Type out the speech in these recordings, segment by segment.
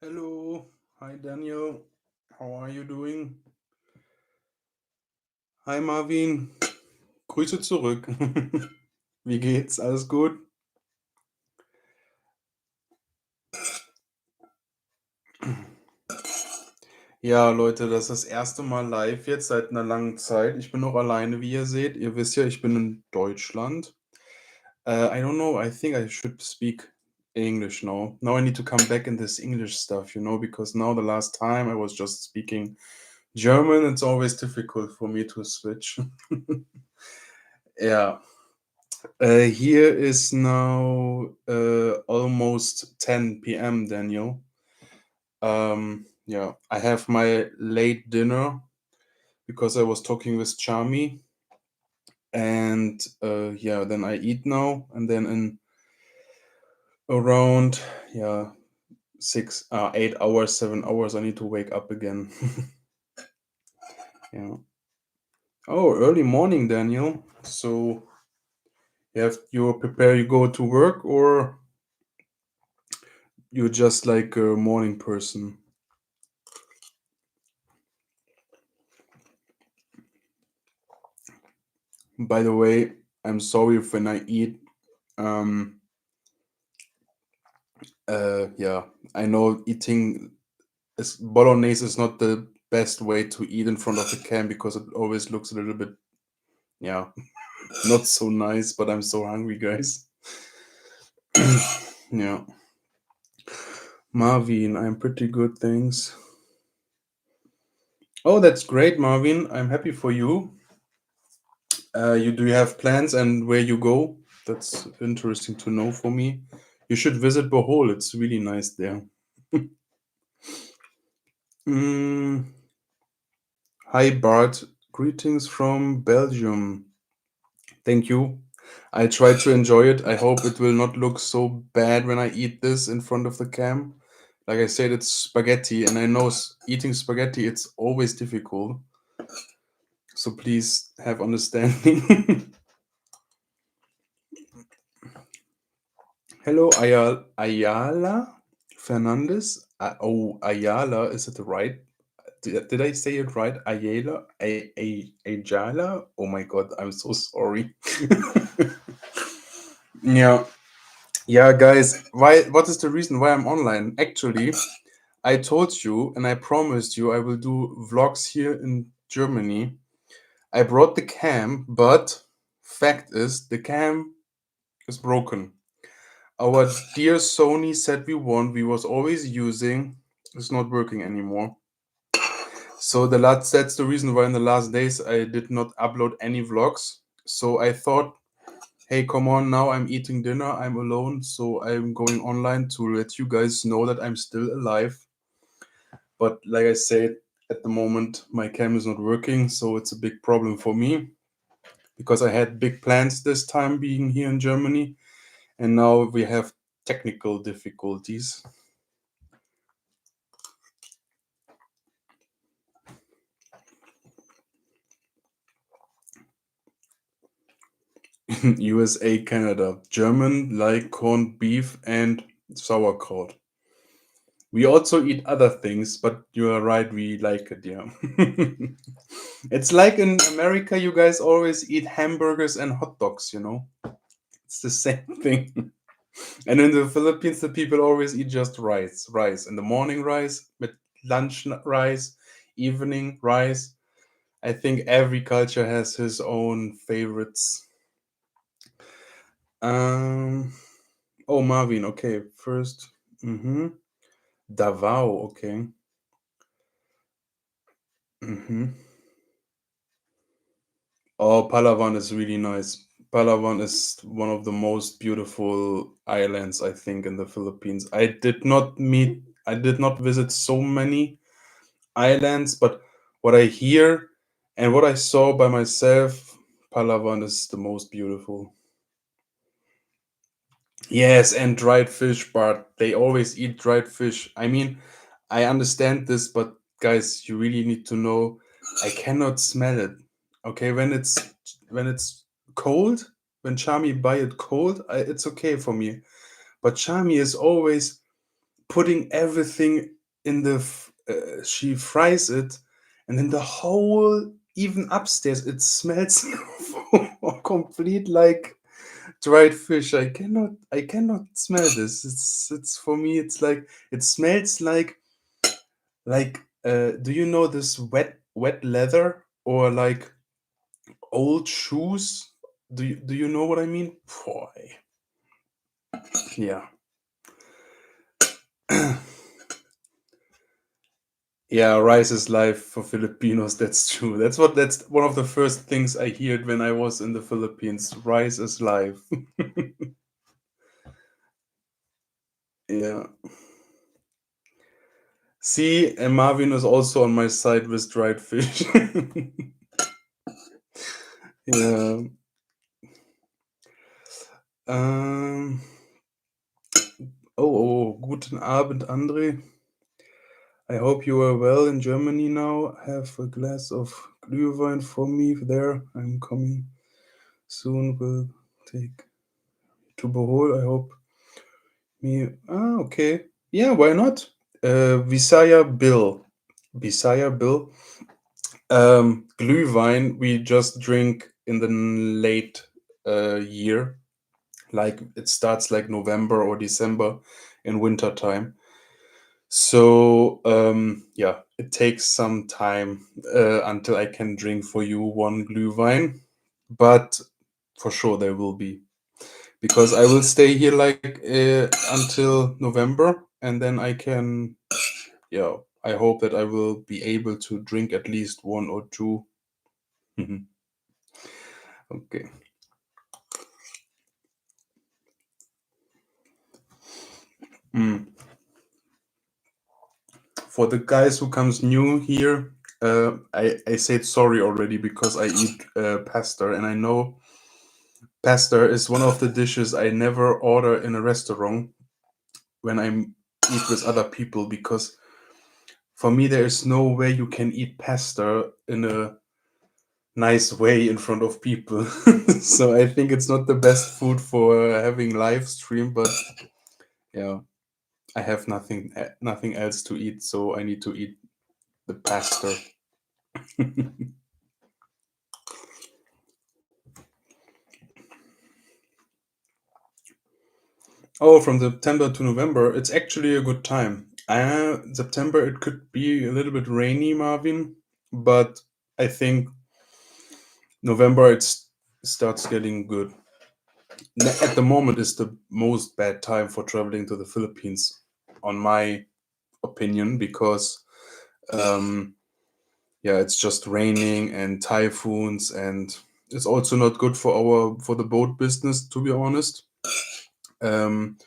Hello, hi Daniel, how are you doing? Hi Marvin, Grüße zurück. Wie geht's? Alles gut? Ja, Leute, das ist das erste Mal live jetzt seit einer langen Zeit. Ich bin noch alleine, wie ihr seht. Ihr wisst ja, ich bin in Deutschland. I don't know, I think I should speak English now. Now I need to come back in this English stuff, because now the last time I was just speaking German. It's always difficult for me to switch. Yeah. Here is now almost 10 p.m., Daniel. Yeah, I have my late dinner because I was talking with Charmy, and yeah, then I eat now, and then in around, yeah, 8 hours, 7 hours, I need to wake up again. Yeah. Oh, early morning, Daniel. So you prepare, you go to work, or you're just like a morning person? By the way, I'm sorry if when I eat. Um, yeah, I know eating bolognese is not the best way to eat in front of the cam because it always looks a little bit, yeah, not so nice. But I'm so hungry, guys. Yeah, Marvin, I'm pretty good, thanks. Oh, that's great, Marvin. I'm happy for you. You do you have plans and where you go? That's interesting to know for me. You should visit Bohol. It's really nice there. Mm, Hi Bart, greetings from Belgium. Thank you. I try to enjoy it. I hope it will not look so bad when I eat this in front of the cam. Like I said, it's spaghetti, and I know eating spaghetti it's always difficult. So please have understanding. Hello, Ayala Fernandez. Ayala, is it right? Did I say it right? Ayala? Ayala? Oh my god, I'm so sorry. Yeah. Yeah, guys, what is the reason why I'm online? Actually, I told you and I promised you I will do vlogs here in Germany. I brought the cam, but fact is the cam is broken. Our dear Sony said we was always using is not working anymore. So that's the reason why in the last days I did not upload any vlogs. So I thought, hey, come on, now I'm eating dinner, I'm alone, so I'm going online to let you guys know that I'm still alive. But like I said, at the moment my cam is not working, so it's a big problem for me because I had big plans this time being here in Germany, and now we have technical difficulties. USA, Canada. German like corned beef and sauerkraut. We also eat other things, but you are right, we like it, yeah. It's like in America, you guys always eat hamburgers and hot dogs. It's the same thing. And in the Philippines, the people always eat just rice. Rice. In the morning, rice, with lunch, rice, evening, rice. I think every culture has his own favorites. Um, oh, Marvin, okay. First, Davao, okay. Mm-hmm. Oh, Palawan is really nice. Palawan is one of the most beautiful islands, I think, in the Philippines. I did not visit so many islands, but what I hear and what I saw by myself, Palawan is the most beautiful. Yes, and dried fish, but they always eat dried fish. I mean, I understand this, but guys, you really need to know I cannot smell it. Okay, when it's cold, when Chami buy it cold, it's okay for me. But Chami is always putting everything in she fries it, and then the whole, even upstairs, it smells complete like dried fish. I cannot smell this. It's for me, it's like, it smells like do you know this wet leather, or like old shoes? Do you know what I mean? Boy. Yeah. Yeah, rice is life for Filipinos. That's true. That's one of the first things I heard when I was in the Philippines. Rice is life. Yeah. See, and Marvin is also on my side with dried fish. Yeah. Um. Guten Abend, André. I hope you are well in Germany now. Have a glass of Glühwein for me there. I'm coming soon. Will take to Bohol. I hope me. Okay. Yeah, why not? Visaya Bill. Visaya Bill. Glühwein we just drink in the late year. Like it starts like November or December in winter time. So yeah, it takes some time until I can drink for you one Glühwein, but for sure there will be, because I will stay here like until November, and then I can, yeah, I hope that I will be able to drink at least one or two. Okay. Mm. For the guys who comes new here, I said sorry already because I eat pasta, and I know pasta is one of the dishes I never order in a restaurant when I eat with other people, because for me there is no way you can eat pasta in a nice way in front of people. So I think it's not the best food for having live stream, but yeah, I have nothing else to eat, so I need to eat the pasta. Oh, from September to November, it's actually a good time. September, it could be a little bit rainy, Marvin, but I think November starts getting good. At the moment is the most bad time for traveling to the Philippines, on my opinion, because um, yeah, it's just raining and typhoons, and it's also not good for the boat business, to be honest. Um,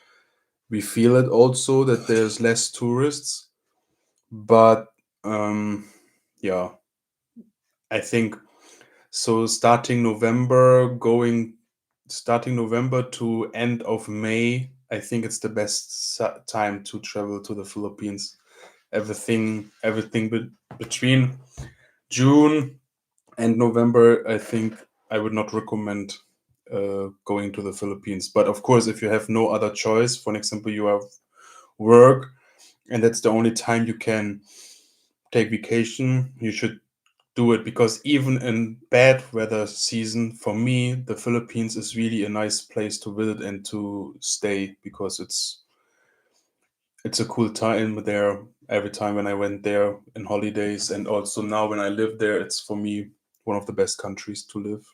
we feel it also that there's less tourists, but um, yeah, I think so. Starting November to end of May, I think it's the best time to travel to the Philippines. Everything between June and November, I think I would not recommend going to the Philippines. But of course, if you have no other choice, for example, you have work and that's the only time you can take vacation, you should do it, because even in bad weather season, for me, the Philippines is really a nice place to visit and to stay, because it's a cool time there. Every time when I went there in holidays, and also now when I live there, it's for me one of the best countries to live.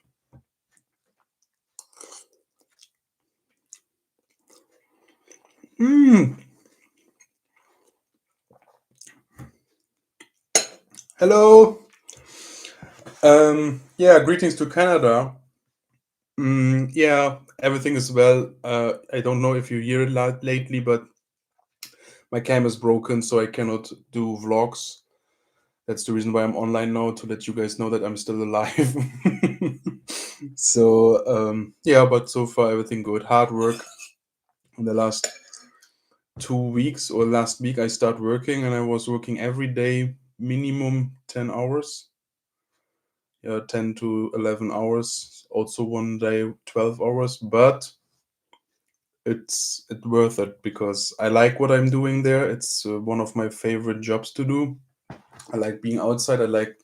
Mm. Hello. Yeah, greetings to Canada. Yeah, everything is well. I don't know if you hear it lately, but my cam is broken, so I cannot do vlogs. That's the reason why I'm online now, to let you guys know that I'm still alive. So yeah, but so far everything good. Hard work in the last 2 weeks, or last week I start working, and I was working every day minimum 10 hours. Yeah, 10 to 11 hours. Also one day 12 hours, but it's worth it because I like what I'm doing there. It's one of my favorite jobs to do. I like being outside. I like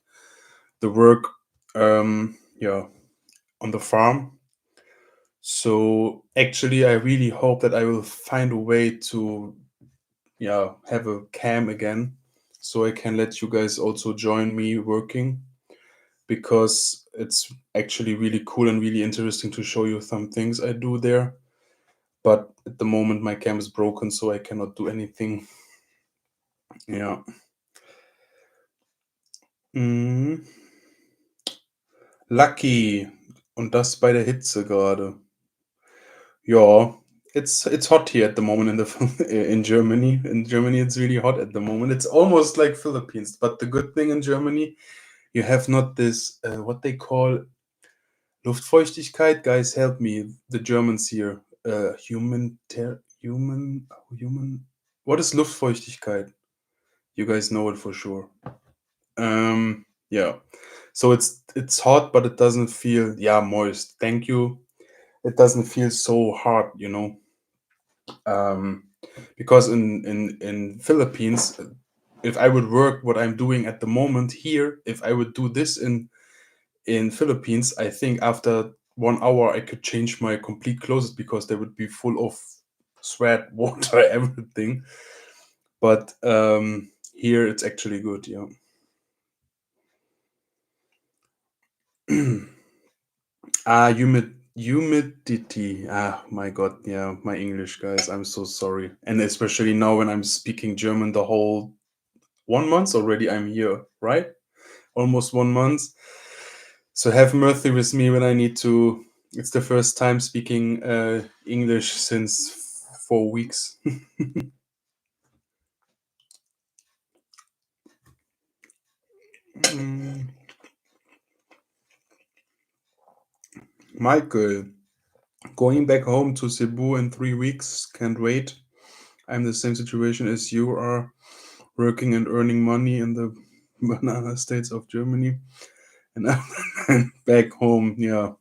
the work, yeah, on the farm. So actually, I really hope that I will find a way to, yeah, have a cam again, so I can let you guys also join me working, because it's actually really cool and really interesting to show you some things I do there. But at the moment, my cam is broken, so I cannot do anything. Ja. Mhm. Lucky. Und das bei der Hitze gerade. Ja, it's hot here at the moment in the in Germany. In Germany, it's really hot at the moment. It's almost like Philippines, but the good thing in Germany, you have not this what they call Luftfeuchtigkeit. Guys, help me. The Germans here. Human. What is Luftfeuchtigkeit? You guys know it for sure. Yeah. So it's hot, but it doesn't feel, yeah, moist. Thank you. It doesn't feel so hard, you know. Um, because in Philippines, if I would work what I'm doing at the moment here, if I would do this in Philippines, I think after 1 hour I could change my complete clothes because they would be full of sweat, water, everything. But here it's actually good, yeah. Humidity. Ah, my God. Yeah, my English, guys. I'm so sorry. And especially now when I'm speaking German the whole 1 month already, I'm here, right? Almost 1 month. So have mercy with me when I need to. It's the first time speaking English since 4 weeks. Mm, Michael, going back home to Cebu in 3 weeks. Can't wait. I'm the same situation as you are, working and earning money in the banana states of Germany, and I'm back home. Yeah,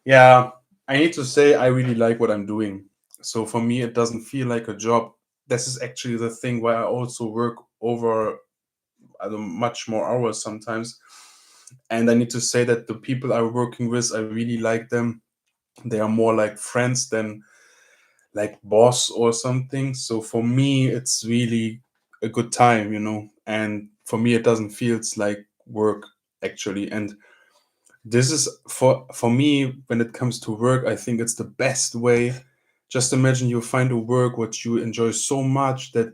yeah. I need to say I really like what I'm doing. So for me, it doesn't feel like a job. This is actually the thing why I also work over much more hours sometimes. And I need to say that the people I'm working with, I really like them. They are more like friends than like boss or something. So for me, it's really a good time, you know. And for me, it doesn't feel like work actually. And this is for me when it comes to work. I think it's the best way. Just imagine you find a work what you enjoy so much that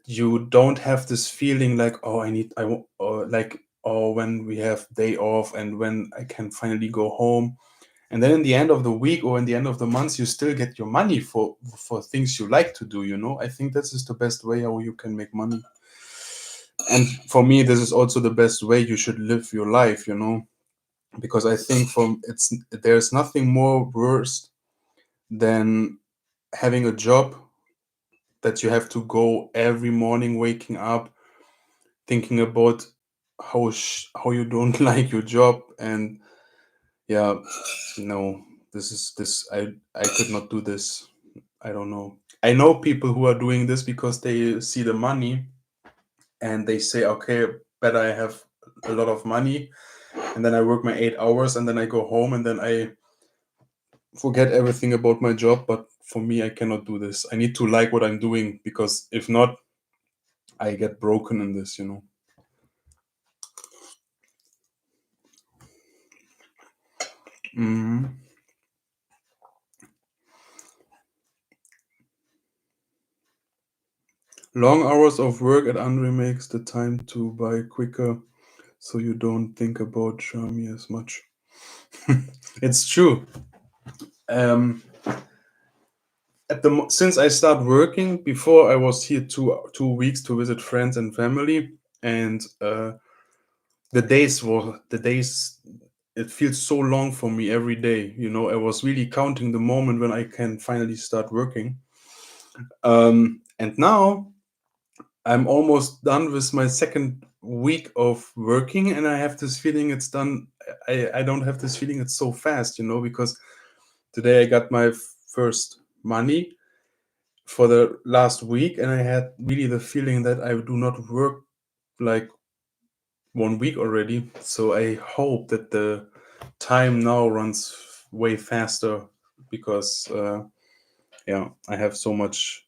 you don't have this feeling like, oh, or like, oh, when we have day off and when I can finally go home, and then in the end of the week or in the end of the month you still get your money for things you like to do, you know. I think this is the best way how you can make money. And for me, this is also the best way you should live your life, you know, because I think from it's there's nothing more worse than having a job that you have to go every morning, waking up thinking about how you don't like your job. And yeah, no, I could not do this. I don't know. I know people who are doing this because they see the money and they say, okay, better I have a lot of money and then I work my 8 hours and then I go home and then I forget everything about my job. But for me, I cannot do this. I need to like what I'm doing, because if not, I get broken in this, you know. Mhm. Long hours of work at Andre makes the time to buy quicker, so you don't think about Xiaomi as much. It's true. Um, since I start working, before I was here 2 weeks to visit friends and family, and the days. It feels so long for me every day. You know, I was really counting the moment when I can finally start working. And now I'm almost done with my second week of working, and I have this feeling it's done. I don't have this feeling it's so fast, you know, because Today I got my first money for the last week, and I had really the feeling that I do not work like 1 week already. So I hope that the time now runs way faster because yeah, I have so much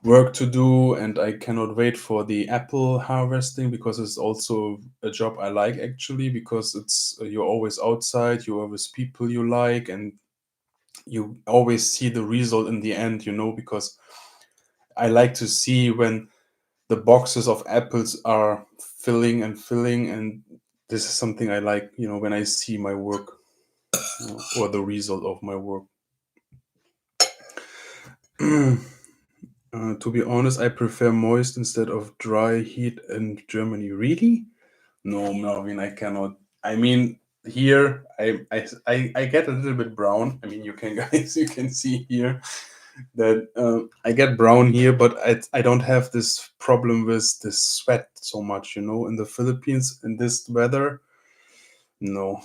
work to do, and I cannot wait for the apple harvesting because it's also a job I like actually, because it's you're always outside, you're with people you like, and you always see the result in the end, because I like to see when the boxes of apples are filling and filling, and this is something I like, when I see my work, or the result of my work. To be honest, I prefer moist instead of dry heat in Germany. Really? No, Melvin, I cannot. I mean, here I get a little bit brown. I mean, you can guys, you can see here that I get brown here, but I don't have this problem with the sweat so much. In the Philippines in this weather, no.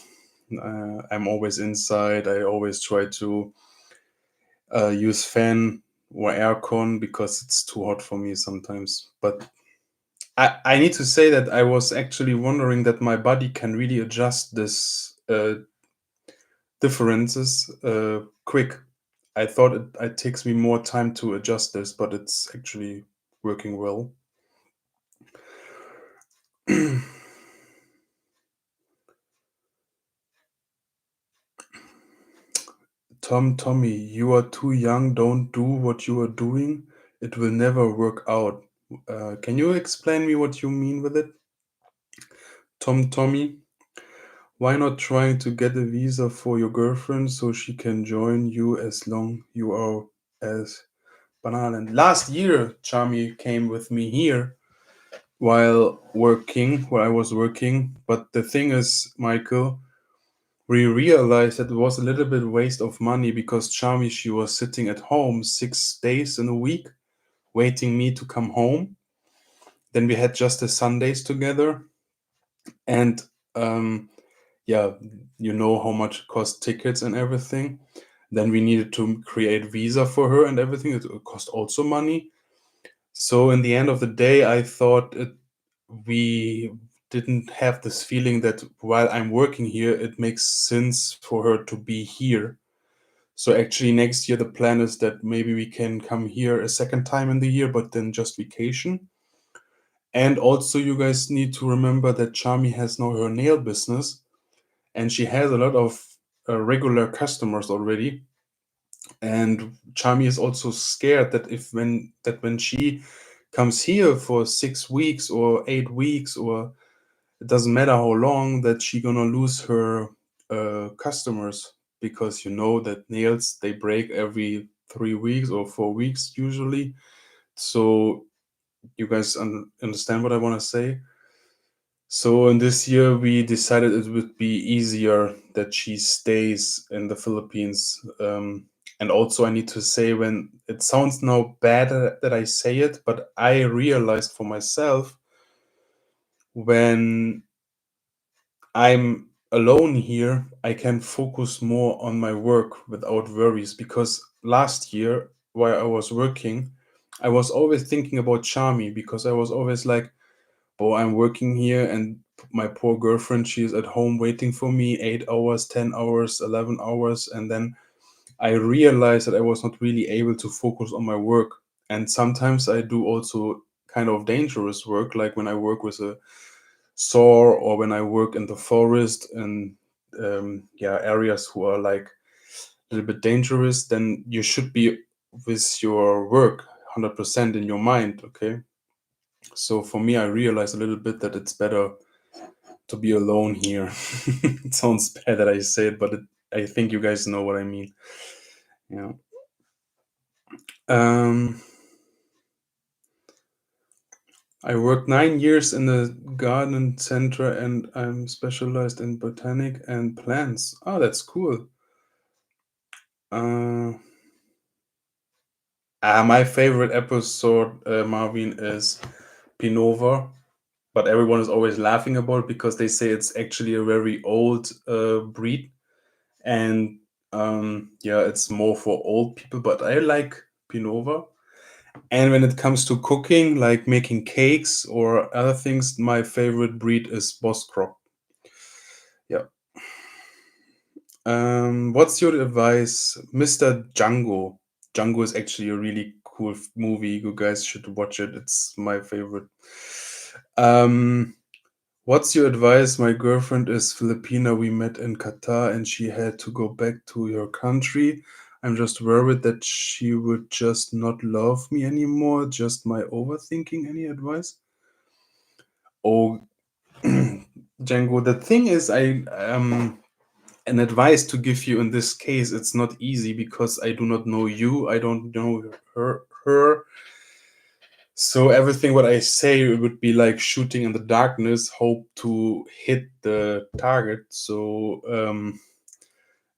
I'm always inside. I always try to use fan or aircon because it's too hot for me sometimes. But I need to say that I was actually wondering that my body can really adjust this differences quick. I thought it takes me more time to adjust this, but it's actually working well. Tommy, you are too young. Don't do what you are doing. It will never work out. Can you explain me what you mean with it? Tommy, why not trying to get a visa for your girlfriend so she can join you as long you are as banana? Last year, Chami came with me here while I was working. But the thing is, Michael, we realized that it was a little bit waste of money because Chami, she was sitting at home 6 days in a week, waiting me to come home. Then we had just the Sundays together, and yeah, you know how much it cost tickets and everything. Then we needed to create visa for her and everything. It cost also money. So in the end of the day, I thought we didn't have this feeling that while I'm working here, it makes sense for her to be here. So actually, next year the plan is that maybe we can come here a second time in the year, but then just vacation. And also, you guys need to remember that Charmy has now her nail business, and she has a lot of regular customers already. And Charmy is also scared that when she comes here for 6 weeks or 8 weeks, or it doesn't matter how long, that she gonna lose her customers, because you know that nails, they break every 3 weeks or 4 weeks usually. So you guys understand what I want to say. So in this year, we decided it would be easier that she stays in the Philippines. And also, I need to say, when it sounds now bad that I say it, but I realized for myself, when I'm alone here, I can focus more on my work without worries. Because last year, while I was working, I was always thinking about Charmy, because I was always like, oh, I'm working here, and my poor girlfriend, she's at home waiting for me 8 hours, 10 hours, 11 hours. And then I realized that I was not really able to focus on my work. And sometimes I do also kind of dangerous work, like when I work with a saw, or when I work in the forest, and yeah, areas who are like a little bit dangerous. Then you should be with your work 100% in your mind, okay? So for me, I realized a little bit that it's better to be alone here. It sounds bad that I say it, but I think you guys know what I mean. Yeah. Um, I worked 9 years in the garden center, and I'm specialized in botanic and plants. Oh, that's cool. Uh, my favorite episode, Marvin, is Pinova, but everyone is always laughing about it because they say it's actually a very old breed. And Yeah, it's more for old people, but I like Pinova. And when it comes to cooking, like making cakes or other things, my favorite breed is Boskrock. Yeah. What's your advice, Mr. Django? Django is actually a really cool movie. You guys should watch it. It's my favorite. Um, what's your advice? My girlfriend is Filipina. We met in Qatar and she had to go back to your country. I'm just worried that she would just not love me anymore. Just my overthinking. Any advice? Oh, Django, the thing is, I an advice to give you in this case, it's not easy because I do not know you, I don't know her. So everything what I say would be like shooting in the darkness, hope to hit the target. So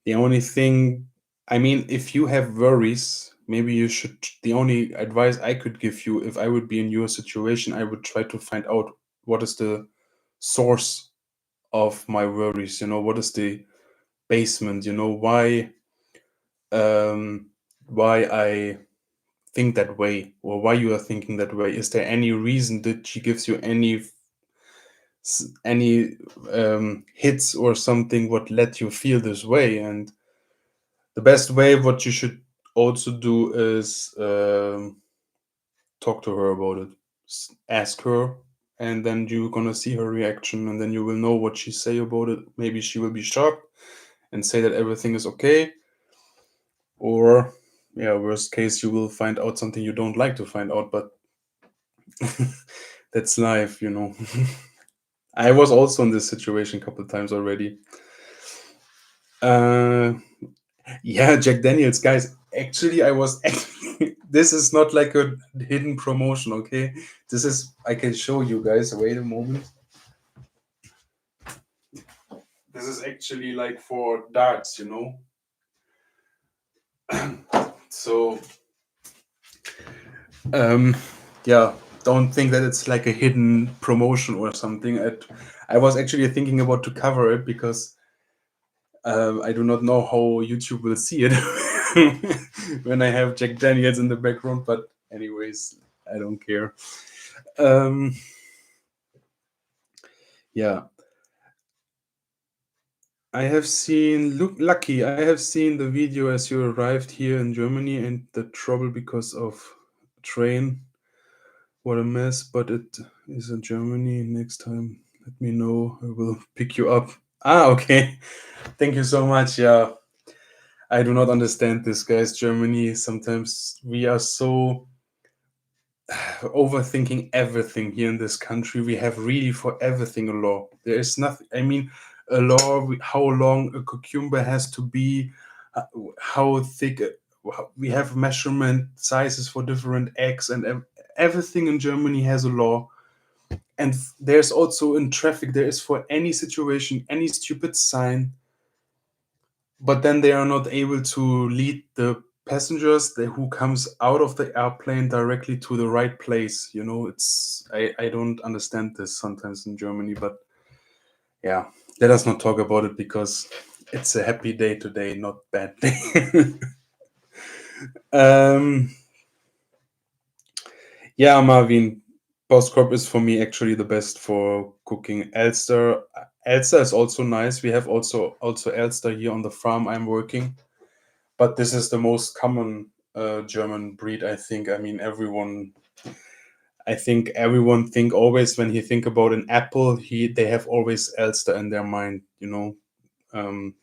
the only thing, I mean, if you have worries, maybe you should. The only advice I could give you, if I would be in your situation, I would try to find out what is the source of my worries. What is the basement? Um, why I think that way, or why you are thinking that way. Is there any reason that she gives you any hits or something what let you feel this way? And the best way what you should also do is talk to her about it. Ask her, and then you're gonna see her reaction, and then you will know what she say about it. Maybe she will be shocked and say that everything is okay, or yeah, worst case, you will find out something you don't like to find out, but that's life. I was also in this situation a couple of times already. uh yeah, Jack Daniels, guys, actually I was this is not like a hidden promotion, okay? This is, I can show you guys, wait a moment. This is actually like for darts. So um yeah, don't think that it's like a hidden promotion or something. I was actually thinking about to cover it because I do not know how YouTube will see it when I have Jack Daniels in the background, but anyways, I don't care. Um, yeah, I have seen. Look, lucky. I have seen the video as you arrived here in Germany and the trouble because of train. What a mess! But it is in Germany. Next time, let me know. I will pick you up. Ah, okay. Thank you so much. Yeah, I do not understand this, guys. Germany. Sometimes we are so overthinking everything here in this country. We have really for everything a law. There is nothing. I mean, a law. How long a cucumber has to be, uh, how thick. We have measurement sizes for different eggs, and everything in Germany has a law. And there's also in traffic. There is for any situation, any stupid sign, but then they are not able to lead the passengers who comes out of the airplane directly to the right place. It's, I don't understand this sometimes in Germany, but yeah, let us not talk about it because it's a happy day today, not bad day. um yeah, Marvin, Boskop is for me actually the best for cooking. Elster is also nice. We have also Elster here on the farm I'm working, but this is the most common German breed, I think. I mean, everyone think always when he think about an apple, they have always Elster in their mind.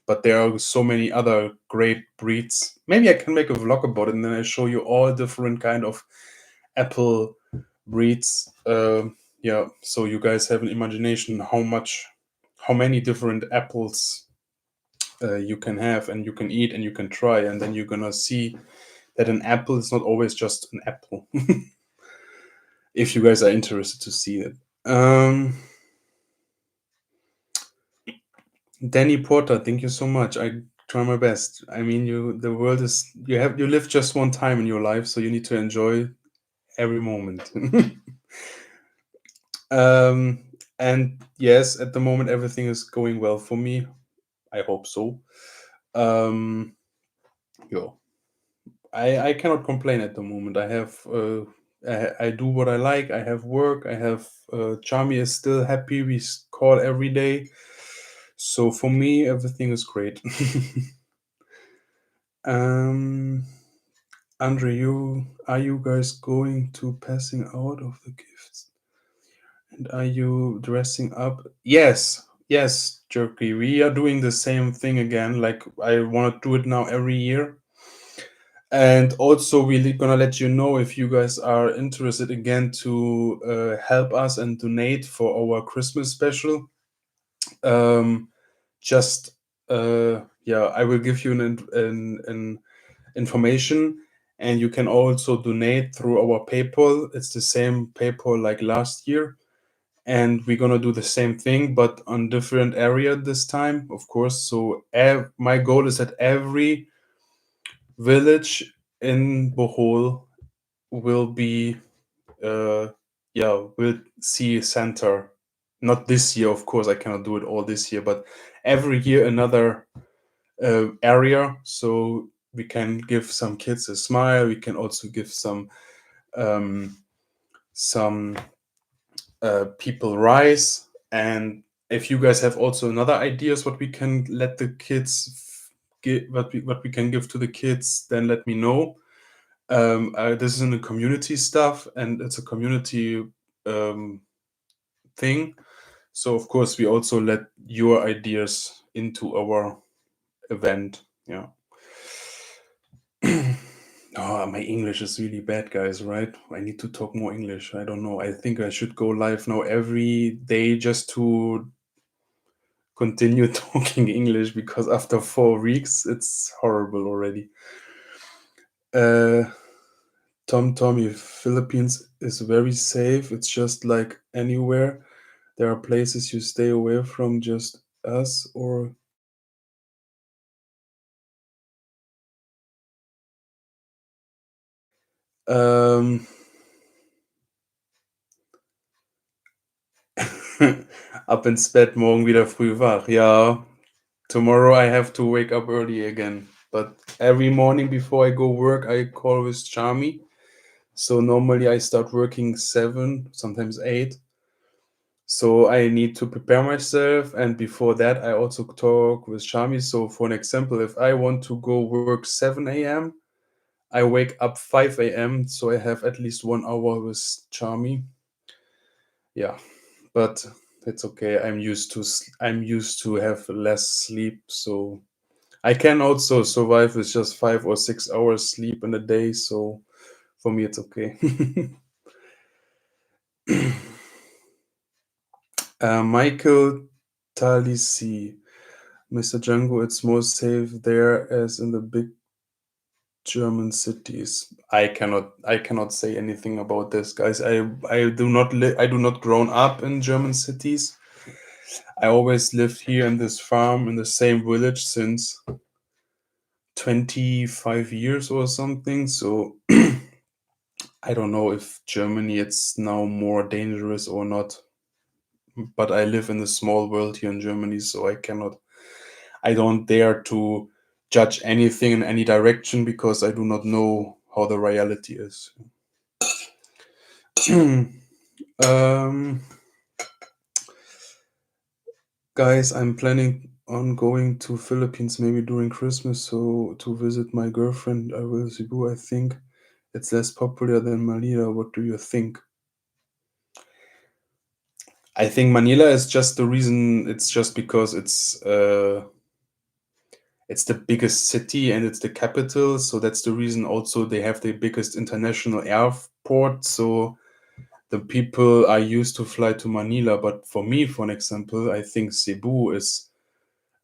But there are so many other great breeds. Maybe I can make a vlog about it, and then I show you all different kind of apple breeds. Yeah, so you guys have an imagination how many different apples you can have and you can eat and you can try, and then you're gonna see that an apple is not always just an apple. If you guys are interested to see it. Danny Porter, thank you so much. I try my best. I mean, the world is, you live just one time in your life, so you need to enjoy every moment. um, and yes, at the moment everything is going well for me. I hope so. Um, Yo, I cannot complain at the moment. I do what I like. I have work. I have Charmy is still happy. Call every day. So for me, everything is great. um, Andre, you are you guys going to passing out of the gifts? And are you dressing up? Yes, yes, Jerky. We are doing the same thing again. Like I want to do it now every year. And also, we're gonna let you know if you guys are interested again to help us and donate for our Christmas special. Um, just yeah, I will give you an information, and you can also donate through our PayPal. It's the same PayPal like last year, and we're gonna do the same thing, but on different area this time, of course. So my goal is that every village in Bohol will be uh yeah will see Santa. Not this year, of course. I cannot do it all this year, but every year another area, so we can give some kids a smile. We can also give um some people rice. And if you guys have also another ideas what we can let the kids give, what we can give to the kids, then let me know. This is in the community stuff, and it's a community um, thing. So of course we also let your ideas into our event. Yeah. Oh, my English is really bad, guys, right? I need to talk more English. I don't know. I think I should go live now every day just to continue talking English, because after 4 weeks it's horrible already. Uh, Tommy, Philippines is very safe. It's just like anywhere. There are places you stay away from, just us or ähm, ab ins Bett, morgen wieder früh wach. Ja, tomorrow I have to wake up early again. But every morning before I go work, I call with Charmy. So normally I start working 7, sometimes 8. So I need to prepare myself, and before that, I also talk with Shami. So for an example, if I want to go work 7 a.m., I wake up 5 a.m. So I have at least 1 hour with Charmy. Yeah, but it's okay. I'm used to have less sleep, so I can also survive with just 5 or 6 hours sleep in a day. So for me, it's okay. Michael Talisi. Mr. Django, it's more safe there as in the big German cities. I cannot say anything about this, guys. I do not grown up in German cities. I always lived here in this farm in the same village since 25 years or something. So I don't know if Germany it's now more dangerous or not. But I live in a small world here in Germany, so I don't dare to judge anything in any direction because I do not know how the reality is. um, Guys, I'm planning on going to Philippines maybe during Christmas, so to visit my girlfriend. I will Cebu. I think it's less popular than Manila. What do you think? I think Manila is just the reason. It's just because it's the biggest city and it's the capital, so that's the reason. Also, they have the biggest international airport, so the people are used to fly to Manila. But for me, for an example, I think Cebu is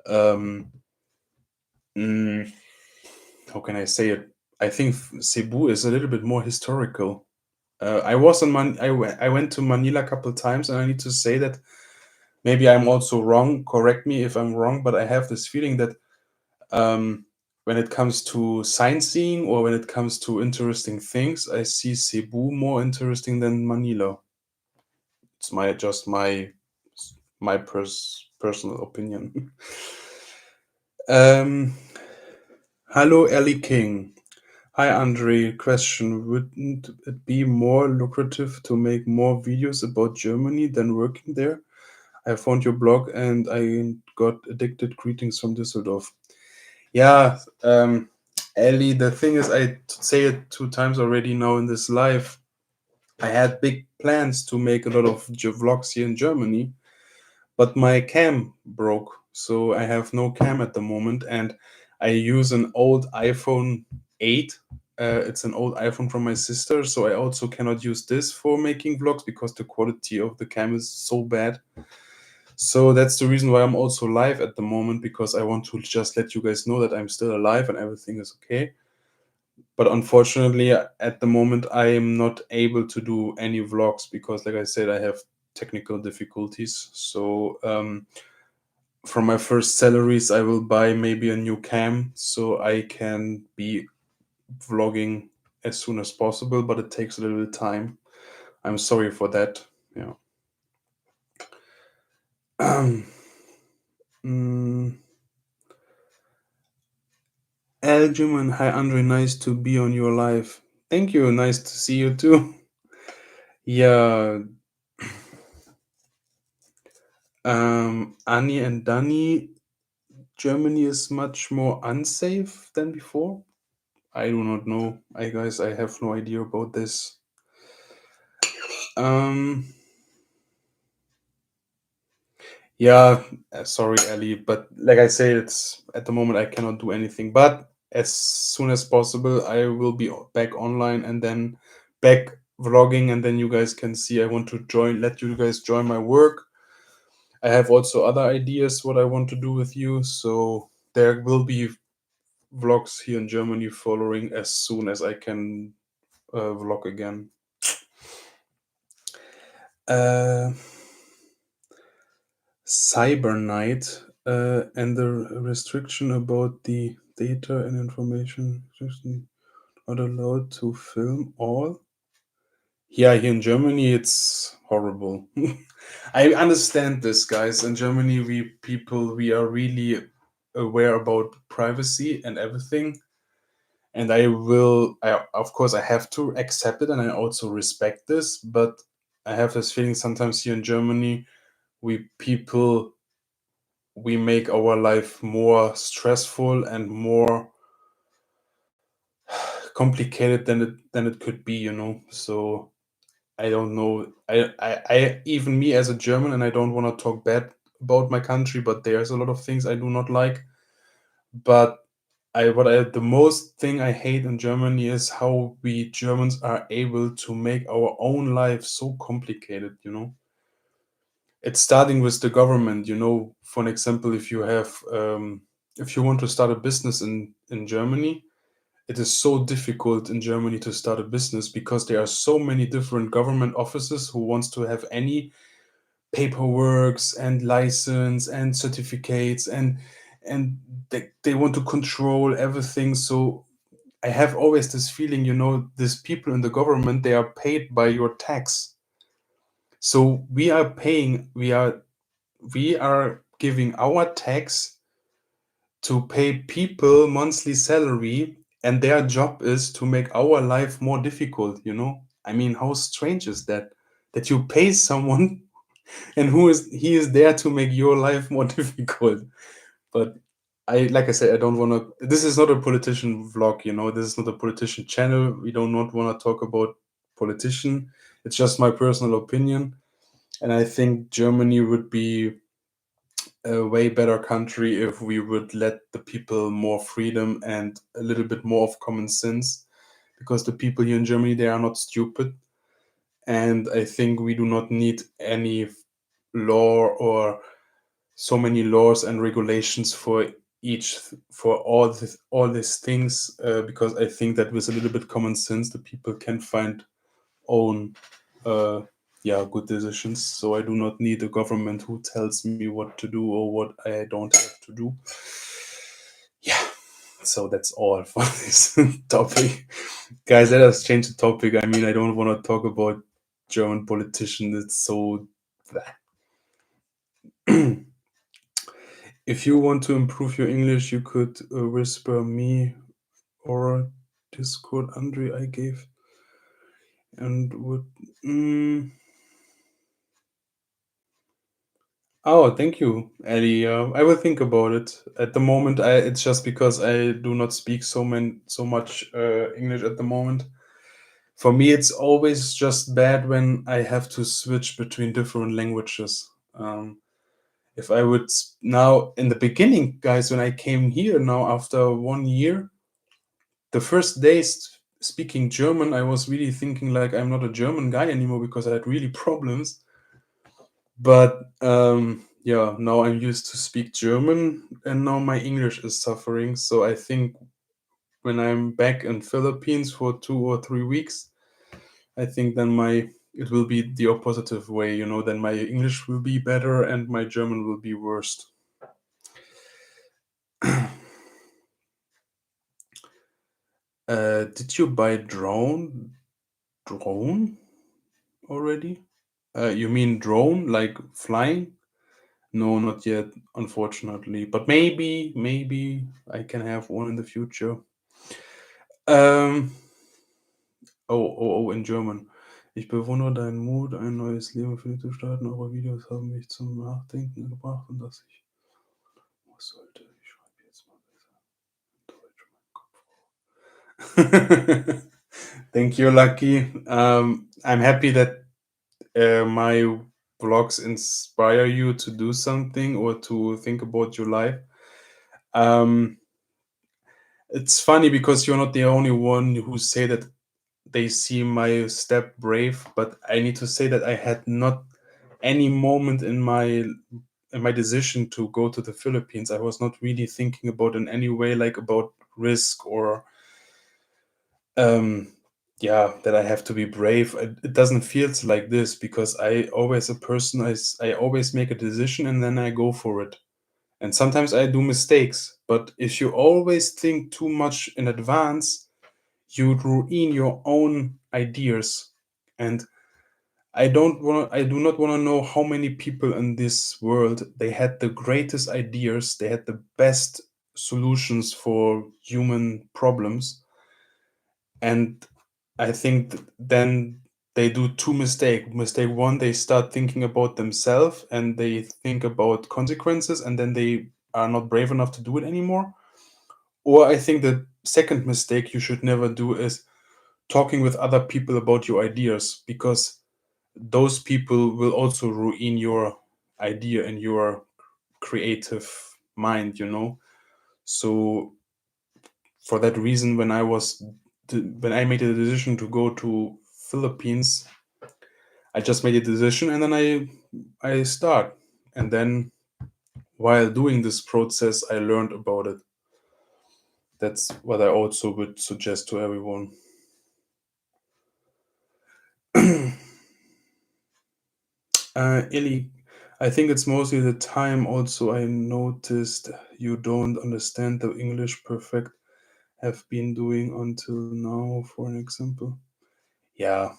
um mm, how can I say it? I think Cebu is a little bit more historical. I was on I went to Manila a couple times, and I need to say that maybe I'm also wrong. Correct me if I'm wrong, but I have this feeling that um, when it comes to sightseeing or when it comes to interesting things, I see Cebu more interesting than Manila. It's my personal opinion. um, Hello, Ellie King. Hi, Andre. Question: wouldn't it be more lucrative to make more videos about Germany than working there? I found your blog and I got addicted. Greetings from Düsseldorf. Yeah, Ellie, the thing is, I say it two times already now in this live. I had big plans to make a lot of vlogs here in Germany, but my cam broke, so I have no cam at the moment, and I use an old iPhone 8. It's an old iPhone from my sister, so I also cannot use this for making vlogs because the quality of the cam is so bad. So that's the reason why I'm also live at the moment, because I want to just let you guys know that I'm still alive and everything is okay. But unfortunately, at the moment, I am not able to do any vlogs because, like I said, I have technical difficulties. So from my first salaries, I will buy maybe a new cam so I can be vlogging as soon as possible, but it takes a little bit time. I'm sorry for that. Yeah. mm, Algerman, hi Andre, nice to be on your live. Thank you, nice to see you too. Yeah, Annie and Danny, Germany is much more unsafe than before. I do not know. I guess I have no idea about this. Um, yeah, sorry, Ali, but like I say, it's at the moment I cannot do anything. But as soon as possible, I will be back online and then back vlogging, and then you guys can see. I want to let you guys join my work. I have also other ideas what I want to do with you, so there will be vlogs here in Germany following as soon as I can vlog again. Uh, Cyber Night and the restriction about the data and information just not allowed to film all. Yeah, here in Germany it's horrible. I understand this, guys. In Germany, we are really aware about privacy and everything, and I of course I have to accept it, and I also respect this. But I have this feeling sometimes here in Germany, we people we make our life more stressful and more complicated than it could be, you know. So I don't know. I even me as a German, and I don't want to talk bad about my country, but there's a lot of things I do not like. But the most thing I hate in Germany is how we Germans are able to make our own life so complicated, you know. It's starting with the government, you know. For an example, if you want to start a business in Germany, it is so difficult in Germany to start a business because there are so many different government offices who wants to have any paperworks and license and certificates, and they want to control everything. So I have always this feeling, you know, these people in the government, they are paid by your tax. So we are giving our tax to pay people monthly salary, and their job is to make our life more difficult, you know. I mean, how strange is that, that you pay someone and he is there to make your life more difficult. But like I said, I don't want to, this is not a politician vlog, you know. This is not a politician channel. We do not want to talk about politician. It's just my personal opinion, and I think Germany would be a way better country if we would let the people more freedom and a little bit more of common sense, because the people here in Germany, they are not stupid, and I think we do not need any law or so many laws and regulations for all these things, because I think that with a little bit common sense the people can find own uh, yeah, good decisions. So I do not need a government who tells me what to do or what I don't have to do. Yeah, so that's all for this topic, guys. Let us change the topic. I mean, I don't want to talk about German politicians. It's so if you want to improve your English, you could whisper me or Discord Andre I gave and would. Mm, oh, thank you, Ellie. I will think about it. At the moment, it's just because I do not speak so much English at the moment. For me, it's always just bad when I have to switch between different languages. If I would now in the beginning, guys, when I came here now after 1 year, the first days speaking German, I was really thinking like I'm not a German guy anymore because I had really problems. But yeah, now I'm used to speak German, and now my English is suffering. So I think when I'm back in Philippines for 2 or 3 weeks, I think then my it will be the opposite way. Then my English will be better and my German will be worst. Did you buy drone already? You mean drone like flying? No, not yet, unfortunately. But maybe I can have one in the future. Ähm, in German. Ich bewundere deinen Mut, ein neues Leben für dich zu starten. Eure Videos haben mich zum Nachdenken gebracht und dass ich. Was sollte ich schreibe jetzt mal besser Deutsch, mein Kopf. Thank you, Lucky. I'm happy that my vlogs inspire you to do something or to think about your life. Um, it's funny because you're not the only one who say that they see my step brave, but I need to say that I had not any moment in my decision to go to the Philippines. I was not really thinking about in any way like about risk or um yeah, that I have to be brave. It doesn't feel like this because I always a person I always make a decision and then I go for it. And sometimes I do mistakes, but if you always think too much in advance, you ruin your own ideas. And I do not want to know how many people in this world they had the greatest ideas, they had the best solutions for human problems, and I think then they do two mistakes. Mistake one, they start thinking about themselves and they think about consequences, and then they are not brave enough to do it anymore. Or I think the second mistake you should never do is talking with other people about your ideas, because those people will also ruin your idea and your creative mind. So for that reason, when I made a decision to go to Philippines, I just made a decision and then I start. And then while doing this process, I learned about it. That's what I also would suggest to everyone. Illy, I think it's mostly the time. Also, I noticed you don't understand the English perfect. Have been doing until now, for an example. Yeah,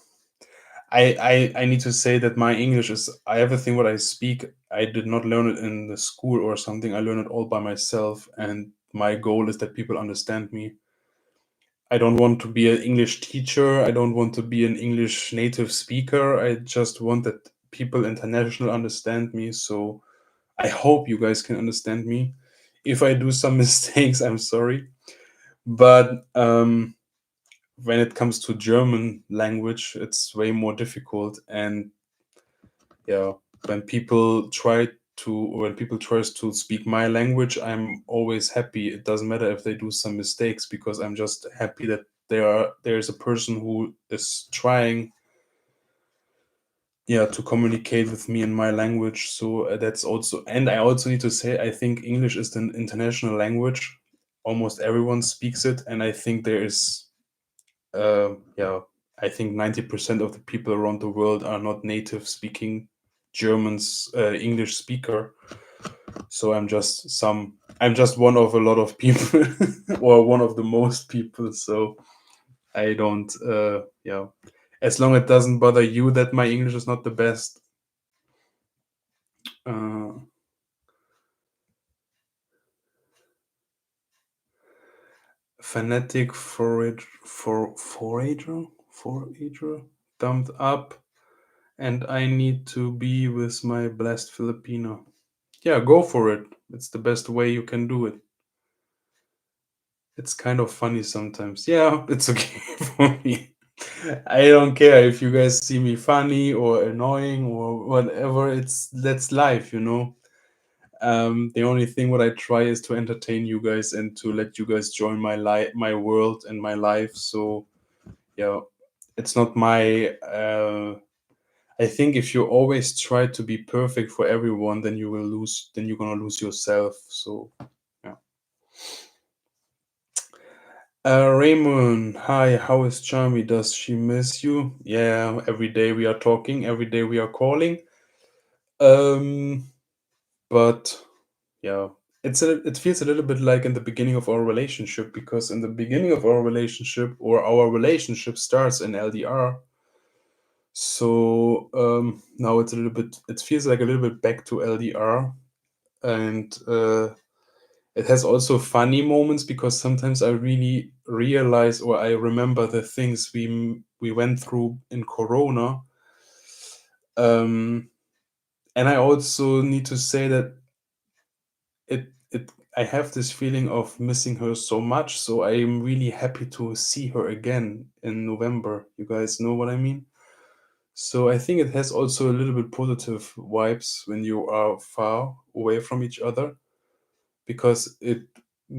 I need to say that my English is everything what I speak. I did not learn it in the school or something. I learned it all by myself, and my goal is that people understand me. I don't want to be an English teacher. I don't want to be an English native speaker. I just want that people international understand me. So I hope you guys can understand me. If I do some mistakes, I'm sorry. But when it comes to German language, it's way more difficult. And yeah, when people tries to speak my language, I'm always happy. It doesn't matter if they do some mistakes because I'm just happy that there's a person who is trying, yeah, to communicate with me in my language. So that's also, and I also need to say, I think English is an international language. Almost everyone speaks it, and I think there is, yeah, I think 90% of the people around the world are not native speaking Germans, English speaker. So I'm just one of a lot of people, or one of the most people. So I don't, yeah, as long as it doesn't bother you that my English is not the best. Uh, Fanatic forager, thumbs up, and I need to be with my blessed Filipino. Yeah, go for it. It's the best way you can do it. It's kind of funny sometimes. Yeah, it's okay for me. I don't care if you guys see me funny or annoying or whatever. That's life, you know. The only thing what I try is to entertain you guys and to let you guys join my life, my world, and my life. So yeah, it's not my. I think if you always try to be perfect for everyone, then you will lose. Then you're gonna lose yourself. So yeah. Raymond, hi. How is Charmy? Does she miss you? Yeah. Every day we are talking. Every day we are calling. Um, but yeah, it feels a little bit like in the beginning of our relationship, because in the beginning of our relationship, or our relationship starts in LDR. So now it's a little bit, it feels like a little bit back to LDR. And it has also funny moments, because sometimes I really realize, or I remember the things we went through in Corona. um and I also need to say that it I have this feeling of missing her so much, so I am really happy to see her again in November. You guys know what I mean? So I think it has also a little bit positive vibes when you are far away from each other, because it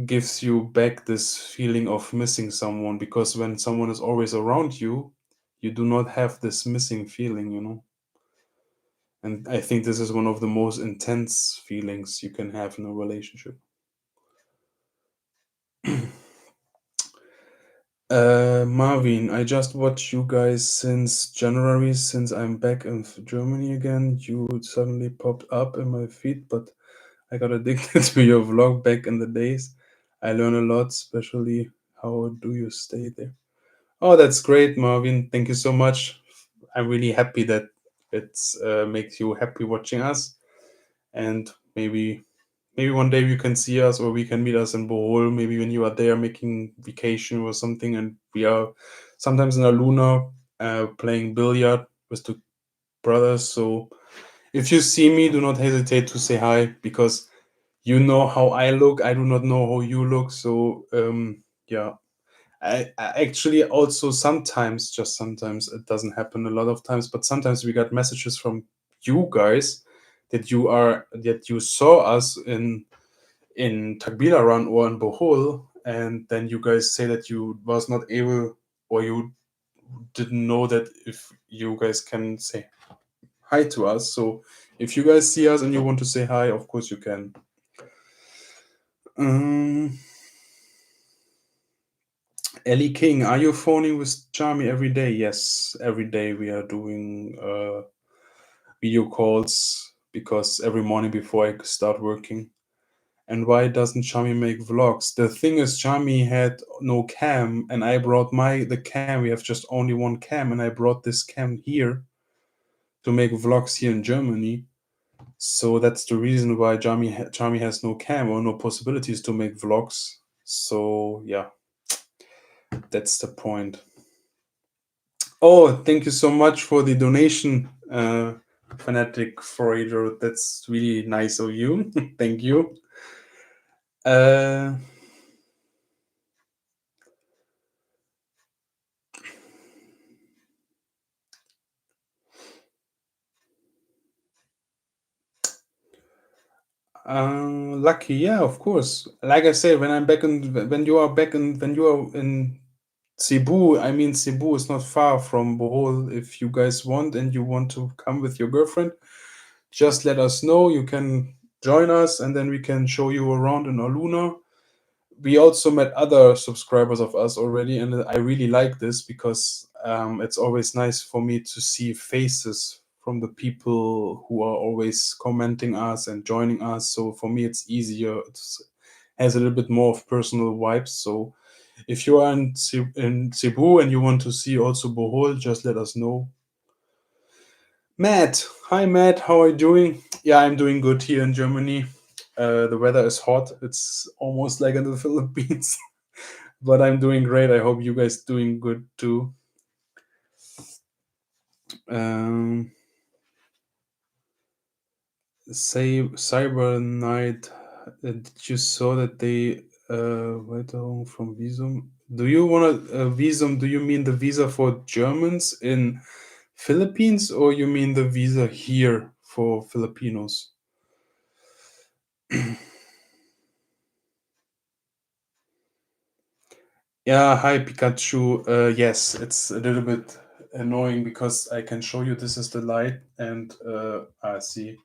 gives you back this feeling of missing someone, because when someone is always around you, you do not have this missing feeling, you know? And I think this is one of the most intense feelings you can have in a relationship. Marvin, I just watched you guys since January, since I'm back in Germany again. You suddenly popped up in my feed, but I got addicted to your vlog back in the days. I learn a lot, especially how do you stay there. Oh, that's great, Marvin. Thank you so much. I'm really happy that it's makes you happy watching us, and maybe one day you can see us, or we can meet us in Bohol. Maybe when you are there making vacation or something, and we are sometimes in a Luna playing billiard with the brothers. So if you see me, do not hesitate to say hi, because you know how I look. I do not know how you look. So yeah, I actually also sometimes, just sometimes, it doesn't happen a lot of times, but sometimes we got messages from you guys that you saw us in Tagbilaran or in Bohol, and then you guys say that you was not able, or you didn't know that if you guys can say hi to us. So if you guys see us and you want to say hi, of course you can. Um, Ellie King, are you phoning with Charmy every day? Yes, every day we are doing video calls, because every morning before I start working. And why doesn't Charmy make vlogs? The thing is, Charmy had no cam, and I brought the cam. We have just only one cam, and I brought this cam here to make vlogs here in Germany. So that's the reason why Charmy has no cam, or no possibilities to make vlogs. So yeah, that's the point. Oh, thank you so much for the donation, Fanatic Forager. That's really nice of you. Thank you. Uh, Lucky, yeah, of course. Like I say, when you are in Cebu, I mean, Cebu is not far from Bohol. If you guys want and you want to come with your girlfriend, just let us know. You can join us, and then we can show you around in Oluna. We also met other subscribers of us already, and I really like this, because it's always nice for me to see faces from the people who are always commenting us and joining us. So for me, it's easier. It has a little bit more of personal vibes. So if you are in Cebu and you want to see also Bohol, just let us know. Matt, hi Matt, how are you doing? Yeah, I'm doing good here in Germany. The weather is hot. It's almost like in the Philippines. But I'm doing great. I hope you guys doing good too. Um, say Cyber Night. Did you saw that they went home from Visum? Do you want a Visum? Do you mean the visa for Germans in Philippines, or you mean the visa here for Filipinos? Yeah, hi Pikachu. Yes, it's a little bit annoying because I can show you this is the light, and I see.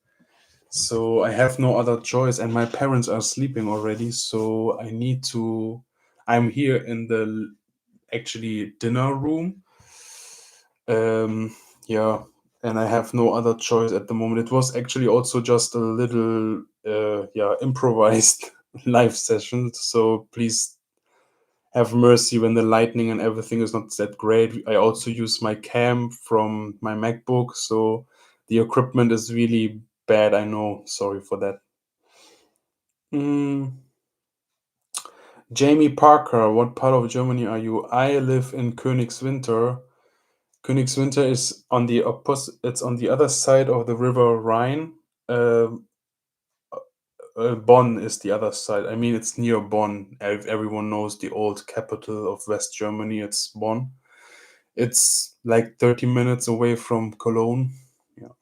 So I have no other choice, and my parents are sleeping already, so I need to. I'm here in the actually dinner room. Um, yeah, and I have no other choice at the moment. It was actually also just a little, yeah, improvised live session. So please have mercy when the lightning and everything is not that great. I also use my cam from my MacBook, so the equipment is really bad. I know. Sorry for that. Mm, Jamie Parker, what part of Germany are you? I live in Königswinter. Königswinter is on the opposite. It's on the other side of the River Rhine. Um Bonn is the other side. I mean, it's near Bonn. Everyone knows the old capital of West Germany. It's Bonn. It's like 30 minutes away from Cologne. Yeah.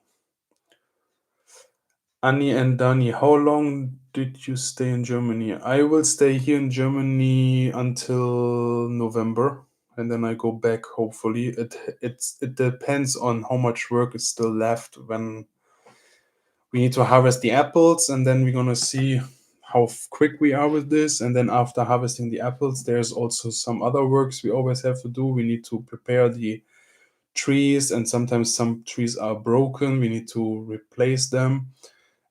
Annie and Dani, how long did you stay in Germany? I will stay here in Germany until November, and then I go back hopefully. It depends on how much work is still left when we need to harvest the apples, and then we're gonna see how quick we are with this. And then after harvesting the apples, there's also some other works we always have to do. We need to prepare the trees, and sometimes some trees are broken. We need to replace them.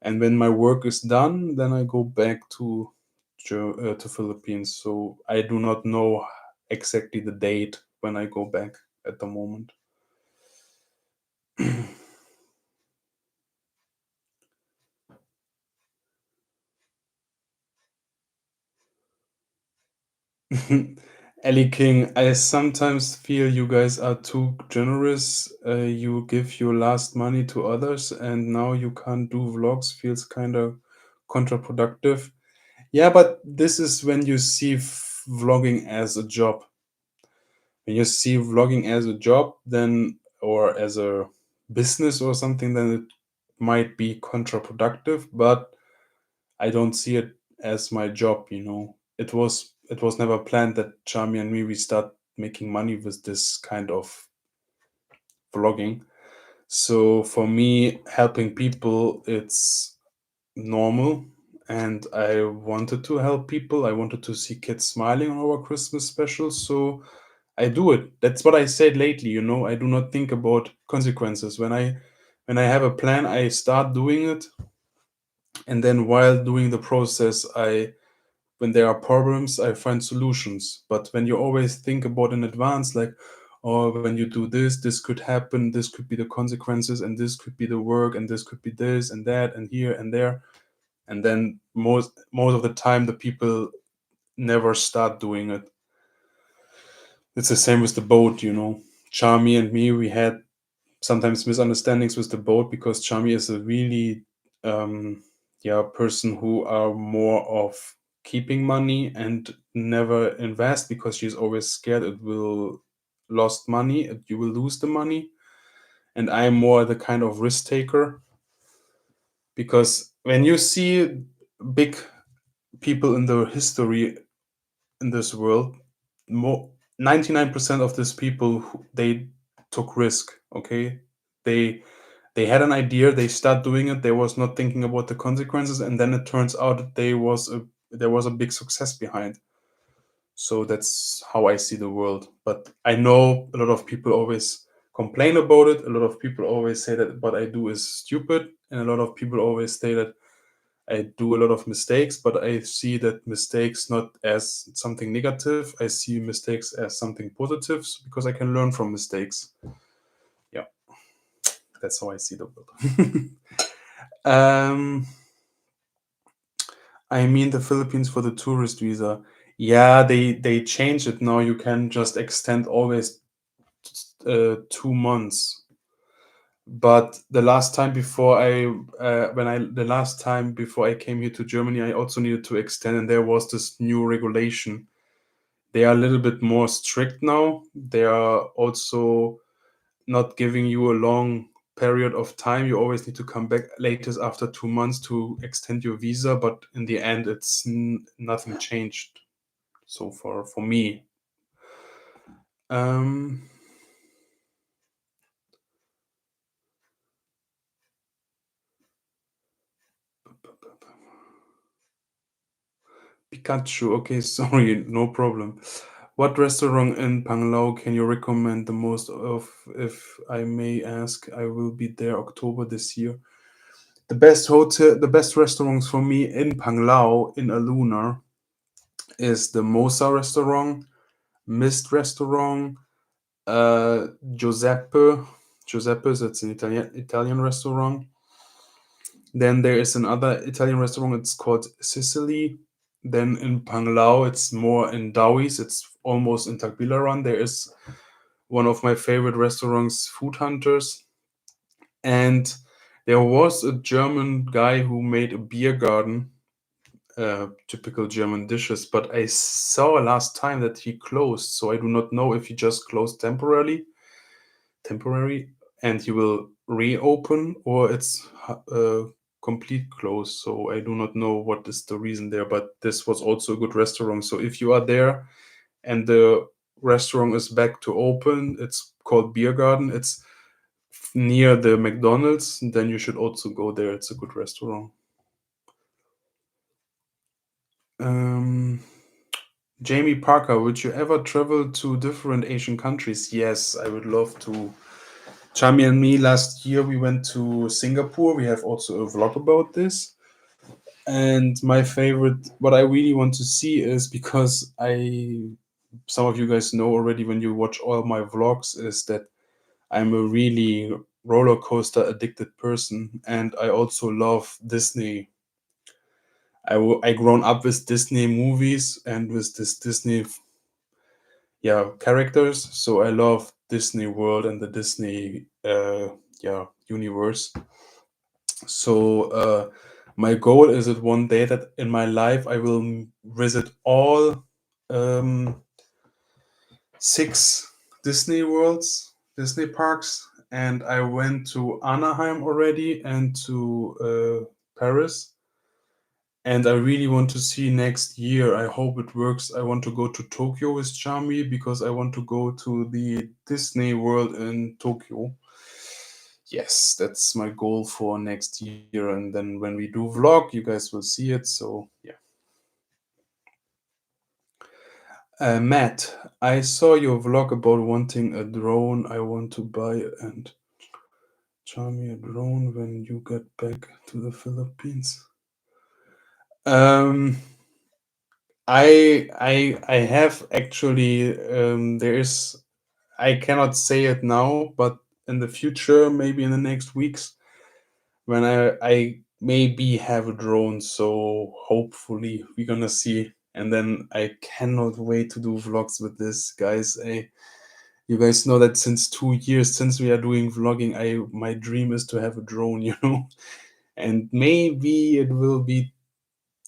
And when my work is done, then I go back to Philippines. So I do not know exactly the date when I go back at the moment. Ellie King, I sometimes feel you guys are too generous. You give your last money to others, and now you can't do vlogs. Feels kind of counterproductive. Yeah, but this is when you see vlogging as a job. When you see vlogging as a job, then or as a business or something, then it might be counterproductive. But I don't see it as my job. It was never planned that Charmy and me we start making money with this kind of vlogging. So for me, helping people, it's normal, and I wanted to help people. I wanted to see kids smiling on our Christmas special, so I do it. That's what I said lately. I do not think about consequences. When I have a plan, I start doing it, and then while doing the process, I when there are problems, I find solutions. But when you always think about in advance, like, oh, when you do this, this could happen, this could be the consequences, and this could be the work, and this could be this and that, and here and there, and then most of the time, the people never start doing it. It's the same with the boat. Charmy and me, we had sometimes misunderstandings with the boat because Chami is a really yeah person who are more of keeping money and never invest because she's always scared it will lost money, you will lose the money. And I'm more the kind of risk taker because when you see big people in the history in this world, more 99% of these people they took risk. Okay, they they had an idea, they start doing it, they was not thinking about the consequences, and then it turns out that there was a big success behind. So that's how I see the world. But I know a lot of people always complain about it, a lot of people always say that what I do is stupid, and a lot of people always say that I do a lot of mistakes. But I see that mistakes not as something negative, I see mistakes as something positive because I can learn from mistakes. Yeah, that's how I see the world. um I mean the Philippines for the tourist visa. Yeah, they changed it now. You can just extend always 2 months. But the last time before I when I the last time before I came here to Germany, I also needed to extend, and there was this new regulation. They are a little bit more strict now. They are also not giving you a long period of time. You always need to come back latest after 2 months to extend your visa. But in the end, it's nothing changed so far for me. Um, Pikachu. Okay, sorry, no problem. What restaurant in Panglao can you recommend the most of? If I may ask, I will be there October this year. The best restaurants for me in Panglao in Aluna is the Mosa restaurant, Mist restaurant, uh, Giuseppe. Giuseppe's, it's an Italian restaurant. Then there is another Italian restaurant. It's called Sicily. Then in Panglao, it's more in Dawis. It's almost in Tagbilaran. There is one of my favorite restaurants, Food Hunters. And there was a German guy who made a beer garden, typical German dishes. But I saw last time that he closed, so I do not know if he just closed temporary, and he will reopen, or it's complete close. So I do not know what is the reason there. But this was also a good restaurant. So if you are there and the restaurant is back to open, it's called Beer Garden. It's near the McDonald's. Then you should also go there. It's a good restaurant. Um, Jamie Parker, would you ever travel to different Asian countries? Yes, I would love to. Chami and me last year we went to Singapore. We have also a vlog about this. And my favorite, what I really want to see is, because some of you guys know already when you watch all my vlogs, is that I'm a really roller coaster addicted person, and I also love Disney. I grown up with Disney movies and with this Disney, yeah, characters. So I love Disney World and the Disney yeah, universe. So my goal is that one day that in my life I will visit all um, six Disney worlds, Disney parks, and I went to Anaheim already and to Paris. And I really want to see next year. I hope it works. I want to go to Tokyo with Chami because I want to go to the Disney World in Tokyo. Yes, that's my goal for next year. And then when we do vlog, you guys will see it. So yeah. Matt, I saw your vlog about wanting a drone. I want to buy and Chami a drone when you get back to the Philippines. Um, I have actually there is, I cannot say it now, but in the future, maybe in the next weeks, when I maybe have a drone, so hopefully we're gonna see. And then I cannot wait to do vlogs with this, guys. You guys know that since 2 years, since we are doing vlogging, I my dream is to have a drone, and maybe it will be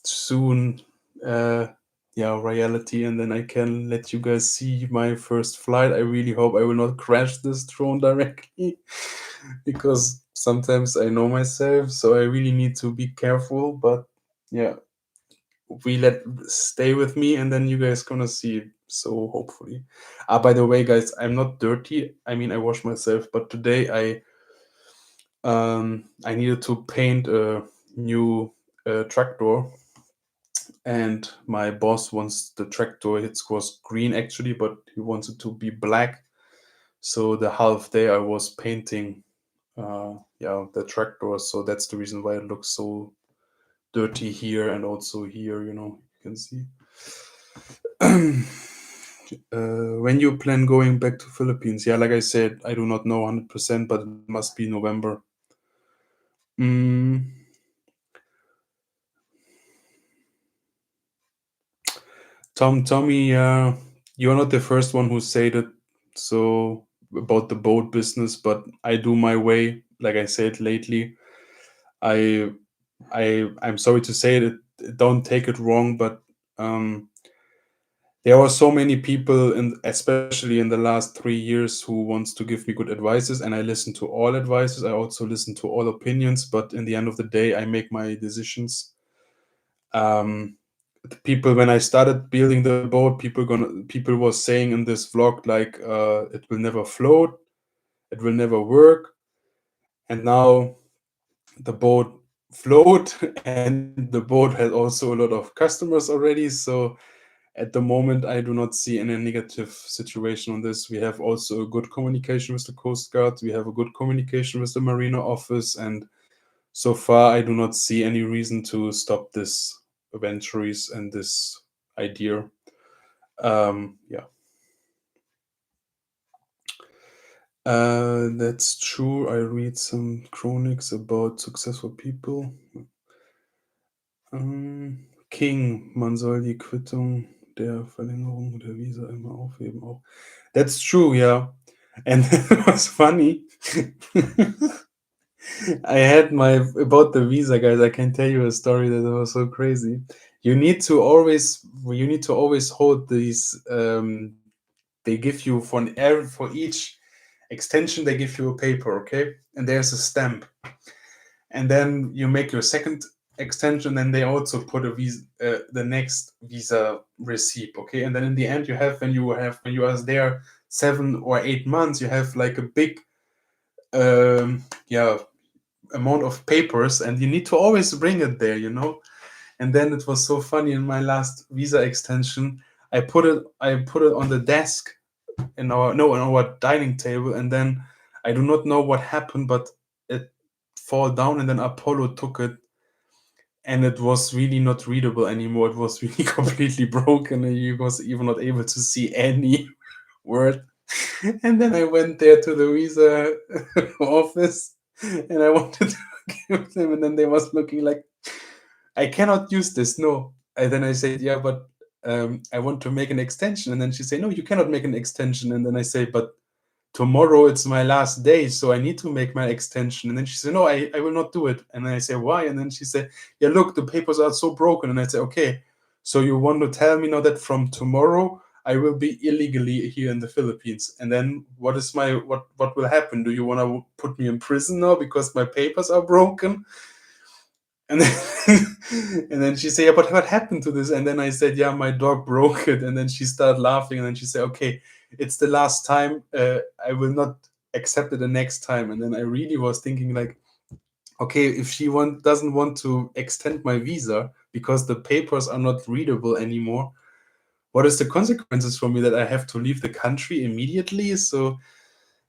soon, uh yeah, reality, and then I can let you guys see my first flight. I really hope I will not crash this drone directly because sometimes I know myself, so I really need to be careful. But yeah, we let stay with me, and then you guys gonna see it. So hopefully, by the way, guys, I'm not dirty. I mean, I wash myself, but today I needed to paint a new truck door, and my boss wants the tractor. It was green actually, but he wants it to be black. So the half day I was painting, yeah, the tractor. So that's the reason why it looks so dirty here and also here. You can see. When you plan going back to Philippines? Yeah, like I said, I do not know 100%, but it must be November. Mm, Tommy, you're not the first one who said it. So about the boat business, but I do my way. Like I said lately, I I'm sorry to say it. Don't take it wrong, but um, there are so many people, in, especially in the last 3 years, who wants to give me good advices, and I listen to all advices. I also listen to all opinions, but in the end of the day, I make my decisions. Um, the people when I started building the boat, people was saying in this vlog like it will never float, it will never work, and now the boat float and the boat has also a lot of customers already. So at the moment, I do not see any negative situation on this. We have also a good communication with the Coast Guard. We have a good communication with the Marina office, and so far, I do not see any reason to stop this ventures and this idea. Yeah, that's true. I read some chronics about successful people. King, man soll die Quittung der Verlängerung der Visa immer aufheben. Auch. That's true, yeah. And it was funny. I had my about the visa, guys. I can tell you a story that was so crazy. You need to always hold these. They give you for each extension they give you a paper, okay, and there's a stamp, and then you make your second extension, and they also put a visa, the next visa receipt, okay, and then in the end you have when you are there 7 or 8 months, you have like a big yeah amount of papers, and you need to always bring it there, you know. And then it was so funny in my last visa extension. I put it on the desk in our no on our dining table, and then I do not know what happened, but it fall down, and then Apollo took it, and it was really not readable anymore. It was really completely broken, and he was even not able to see any word. And then I went there to the visa office, and I wanted to give them, and then they was looking like, I cannot use this. No. And then I said, yeah, but I want to make an extension. And then she said, no, you cannot make an extension. And then I say, but tomorrow it's my last day, so I need to make my extension. And then she said, no, I will not do it. And then I say, why? And then she said, yeah, look, the papers are so broken. And I say, okay, so you want to tell me now that from tomorrow I will be illegally here in the Philippines? And then what will happen? Do you want to put me in prison now because my papers are broken? And then, and then she said, yeah, but what happened to this? And then I said, yeah, my dog broke it. And then she started laughing. And then she said, okay, it's the last time. I will not accept it the next time. And then I really was thinking like, okay, if doesn't want to extend my visa because the papers are not readable anymore, what is the consequences for me that I have to leave the country immediately? So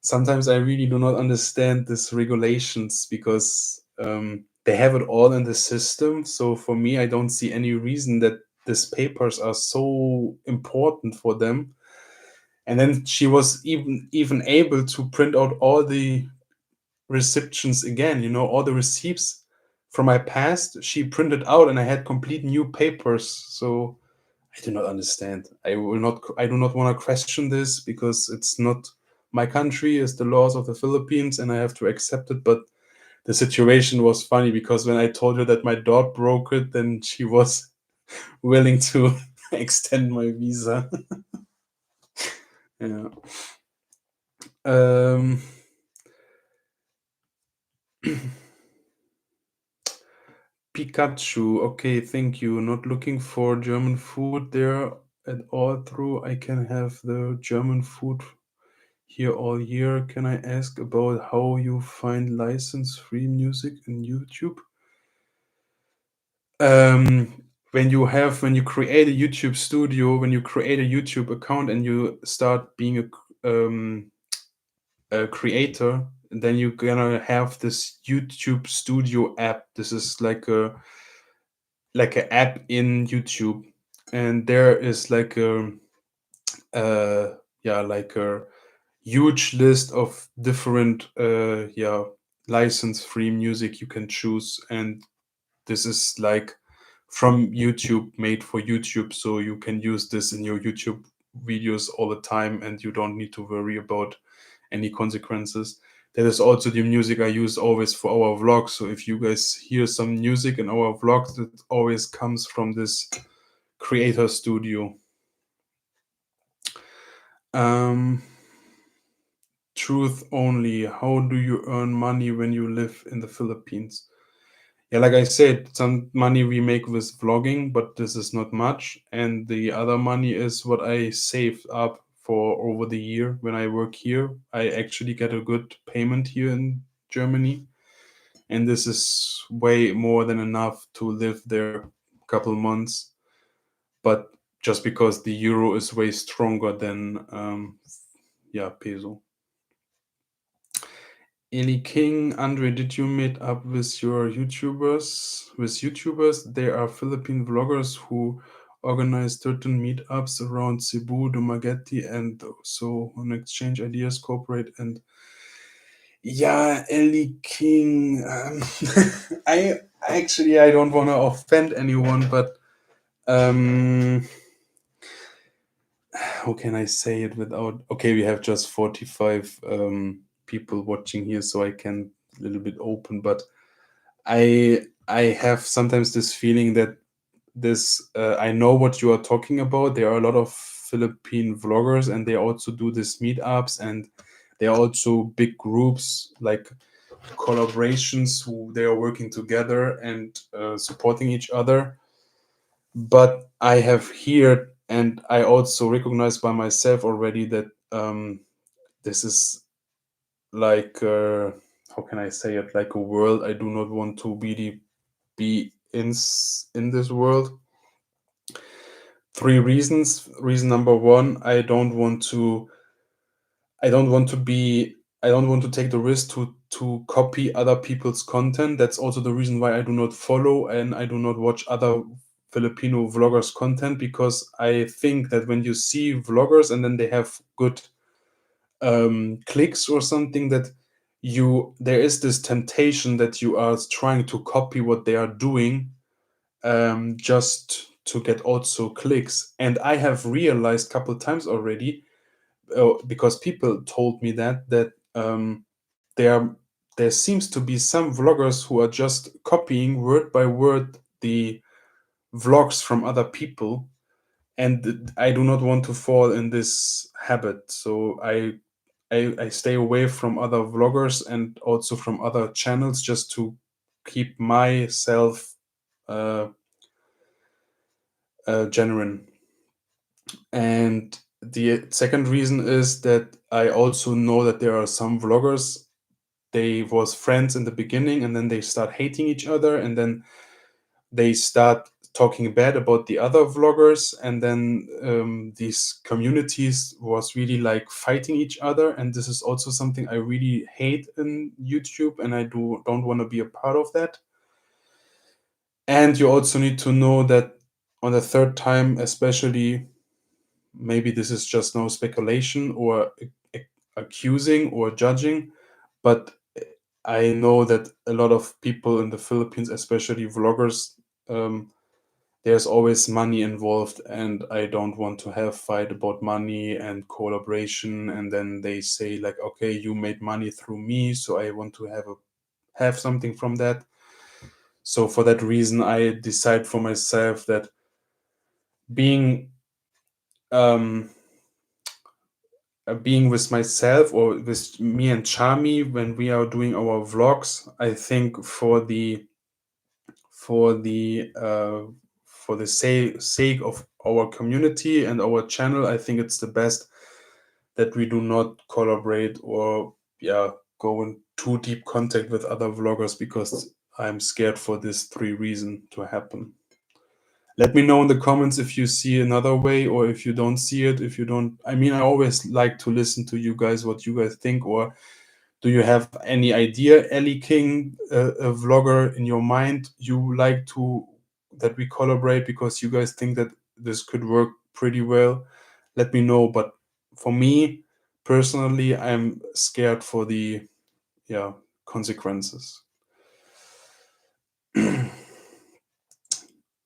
sometimes I really do not understand these regulations because they have it all in the system. So for me, I don't see any reason that these papers are so important for them. And then she was even able to print out all the receptions again, you know, all the receipts from my past. She printed out, and I had complete new papers. So I do not understand. I do not want to question this because it's not my country, it's the laws of the Philippines, and I have to accept it. But the situation was funny because when I told her that my dog broke it, then she was willing to extend my visa. Yeah. Um, Pikachu. Okay, thank you. Not looking for German food there at all through. I can have the German food here all year. Can I ask about how you find license-free music in YouTube? When you create a YouTube studio, when you create a YouTube account and you start being a creator, then you're gonna have this YouTube Studio app. This is like a app in YouTube, and there is like a yeah like a huge list of different license free music you can choose, and this is like from YouTube, made for YouTube, so you can use this in your YouTube videos all the time and you don't need to worry about any consequences. That is also the music I use always for our vlogs. So if you guys hear some music in our vlogs, it always comes from this creator studio. Um, Truth only. How do you earn money when you live in the Philippines? Yeah, like I said, some money we make with vlogging, but this is not much. And the other money is what I saved up for over the year when I work here. I actually get a good payment here in Germany. And this is way more than enough to live there a couple months. But just because the euro is way stronger than, peso. Eli King, Andre, did you meet up with your YouTubers? With YouTubers, there are Philippine vloggers who organize certain meetups around Cebu, Dumaguete, and so on exchange ideas, cooperate, and yeah, Eli King. I actually I don't want to offend anyone, but um, how can I say it without? Okay, we have just 45 people watching here, so I can a little bit open, but I have sometimes this feeling that this I know what you are talking about. There are a lot of Philippine vloggers, and they also do these meetups, and there are also big groups like collaborations who they are working together and supporting each other. But I have heard, and I also recognize by myself already that this is like how can I say it, like a world I do not want to be in this world. Three reasons. Reason number one, I don't want to be I don't want to take the risk to copy other people's content. That's also the reason why I do not follow and I do not watch other Filipino vloggers content, because I think that when you see vloggers and then they have good clicks or something, that there is this temptation that you are trying to copy what they are doing, just to get also clicks. And I have realized a couple times already, because people told me that there there seems to be some vloggers who are just copying word by word the vlogs from other people, and I do not want to fall in this habit. So I stay away from other vloggers and also from other channels, just to keep myself uh, genuine. And the second reason is that I also know that there are some vloggers, they was friends in the beginning and then they start hating each other, and then they start talking bad about the other vloggers, and then these communities was really like fighting each other. And this is also something I really hate in YouTube, and I don't want to be a part of that. And you also need to know that on the third time, especially, maybe this is just no speculation or accusing or judging, but I know that a lot of people in the Philippines, especially vloggers, um, there's always money involved, and I don't want to have fight about money and collaboration. And then they say like, okay, you made money through me, so I want to have something from that. So for that reason, I decide for myself that being um, being with myself or with me and Charmy when we are doing our vlogs, I think for the uh, for the sake of our community and our channel, I think it's the best that we do not collaborate or go in too deep contact with other vloggers, because I'm scared for this three reason to happen. Let me know in the comments if you see another way, or if you don't see it. If you don't, I mean, I always like to listen to you guys, what you guys think. Or do you have any idea, Ellie King, a vlogger in your mind you like to that we collaborate, because you guys think that this could work pretty well? Let me know. But for me personally, I'm scared for the consequences.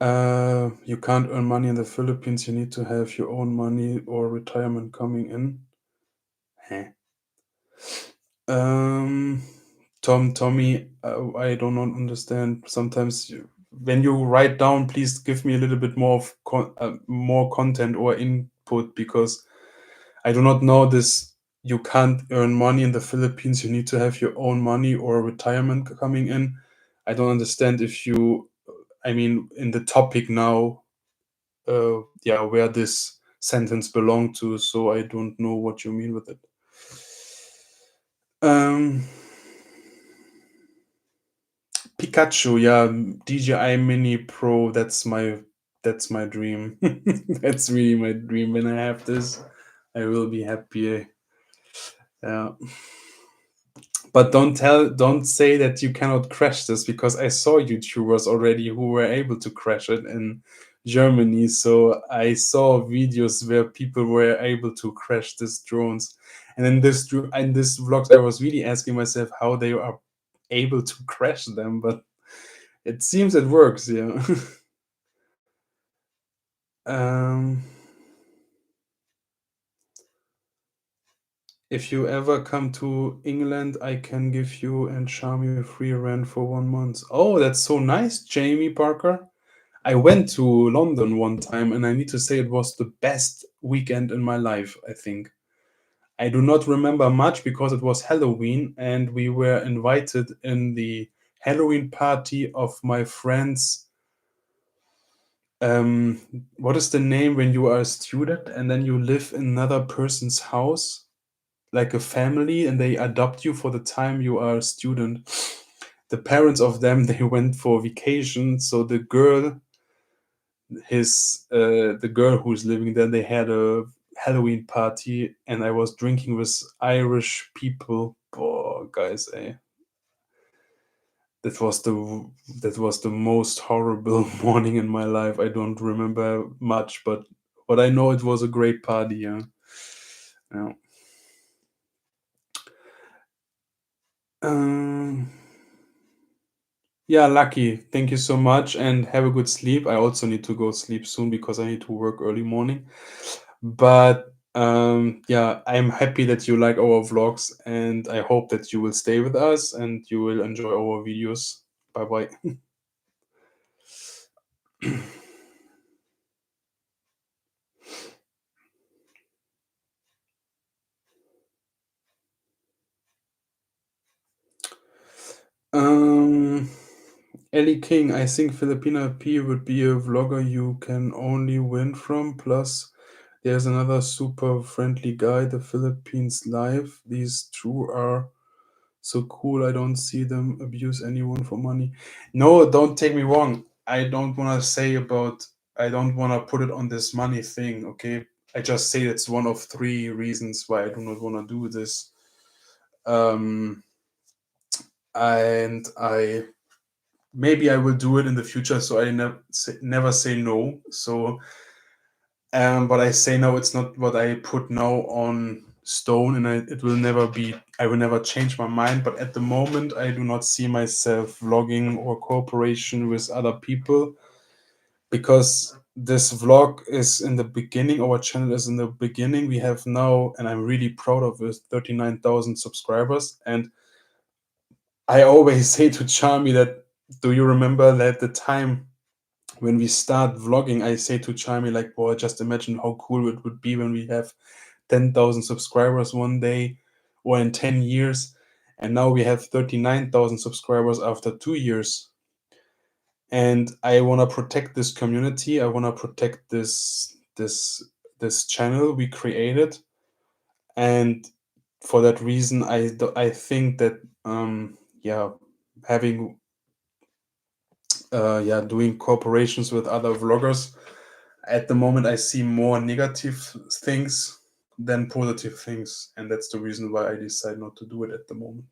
You can't earn money in the Philippines. You need to have your own money or retirement coming in. Heh. Um, Tommy, I do not understand. Sometimes when you write down, please give me a little bit more of more content or input, because I do not know this. You can't earn money in the Philippines. You need to have your own money or retirement coming in. I don't understand if you, I mean, in the topic now, yeah, where this sentence belong to. So I don't know what you mean with it. Um, Pikachu, yeah, DJI Mini Pro. That's my dream. That's really my dream. When I have this, I will be happy. Yeah. But don't say that you cannot crash this, because I saw YouTubers already who were able to crash it in Germany. So I saw videos where people were able to crash these drones. And in this vlogs, I was really asking myself how they are able to crash them, but it seems it works, yeah. um, if you ever come to England, I can give you and Charmy a free rent for 1 month. Oh, that's so nice, Jamie Parker. I went to London one time, and I need to say it was the best weekend in my life, I think. I do not remember much because it was Halloween and we were invited in the Halloween party of my friends. Um, what is the name when you are a student and then you live in another person's house, like a family, and they adopt you for the time you are a student? The parents of them, they went for vacation, so the girl who's living there, they had a Halloween party, and I was drinking with Irish people. Oh, guys, that was the most horrible morning in my life. I don't remember much, but I know it was a great party. Yeah, yeah. Um, yeah, Lucky. Thank you so much, and have a good sleep. I also need to go sleep soon because I need to work early morning. But yeah, I'm happy that you like our vlogs, and I hope that you will stay with us and you will enjoy our videos. Bye bye. um, Ellie King, I think Filipina P would be a vlogger you can only win from. Plus, there's another super friendly guy, the Philippines Live. These two are so cool. I don't see them abuse anyone for money. No, don't take me wrong. I don't want to put it on this money thing, okay? I just say it's one of three reasons why I do not want to do this. Um, and I maybe I will do it in the future, so I never say no. So but I say now it's not what I put now on stone, and it will never be. I will never change my mind. But at the moment, I do not see myself vlogging or cooperation with other people, because this vlog is in the beginning. Our channel is in the beginning. We have now, and I'm really proud of it, 39,000 subscribers. And I always say to Charmy that, do you remember that the time when we start vlogging, I say to Charmy, like, boy, just imagine how cool it would be when we have 10,000 subscribers one day or in 10 years. And now we have 39,000 subscribers after 2 years. And I want to protect this community. I want to protect this channel we created. And for that reason, I think that, yeah, having, yeah, doing cooperations with other vloggers, at the moment I see more negative things than positive things, and that's the reason why I decide not to do it at the moment.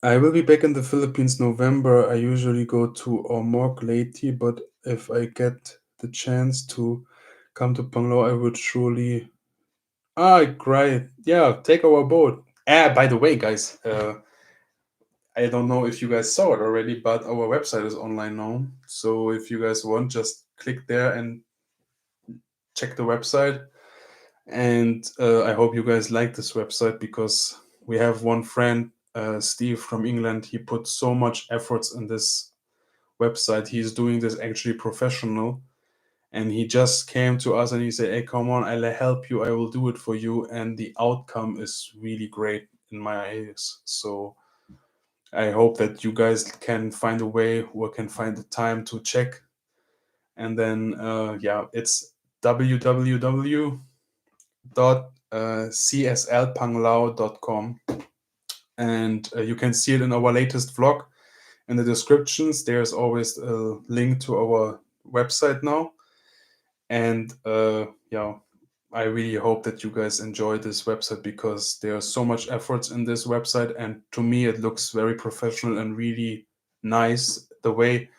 I will be back in the Philippines November. I usually go to Ormoc lately, but if I get the chance to come to Panglao, I would surely. Ah, great! Yeah, take our boat. Ah, by the way, guys, I don't know if you guys saw it already, but our website is online now. So if you guys want, just click there and check the website. And I hope you guys like this website because we have one friend, Steve from England. He put so much efforts in this website. He's doing this actually professional. And he just came to us and he said, "Hey, come on, I'll help you. I will do it for you." And the outcome is really great in my eyes. So I hope that you guys can find a way or can find the time to check. And then, yeah, it's www.cslpanglao.com. And you can see it in our latest vlog. In the descriptions, there's always a link to our website now. And yeah, I really hope that you guys enjoy this website because there's so much efforts in this website. And to me, it looks very professional and really nice the way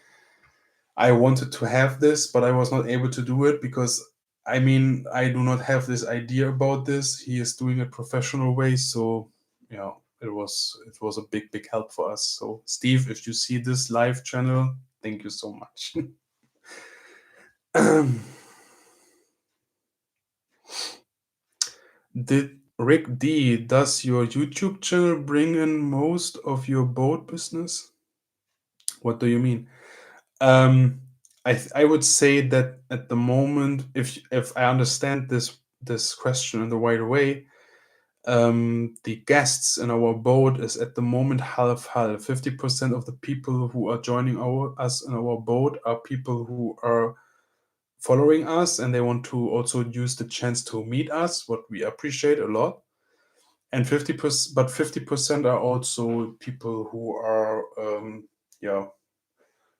I wanted to have this, but I was not able to do it because I mean, I do not have this idea about this. He is doing it professional way, so yeah, it was a big help for us. So Steve, if you see this live channel, thank you so much. Did Rick D, does your YouTube channel bring in most of your boat business? What do you mean? Um, I would say that at the moment, if I understand this question in the right way, the guests in our boat is at the moment half half. 50% of the people who are joining us in our boat are people who are following us and they want to also use the chance to meet us, what we appreciate a lot. And 50%, but 50% are also people who are, yeah,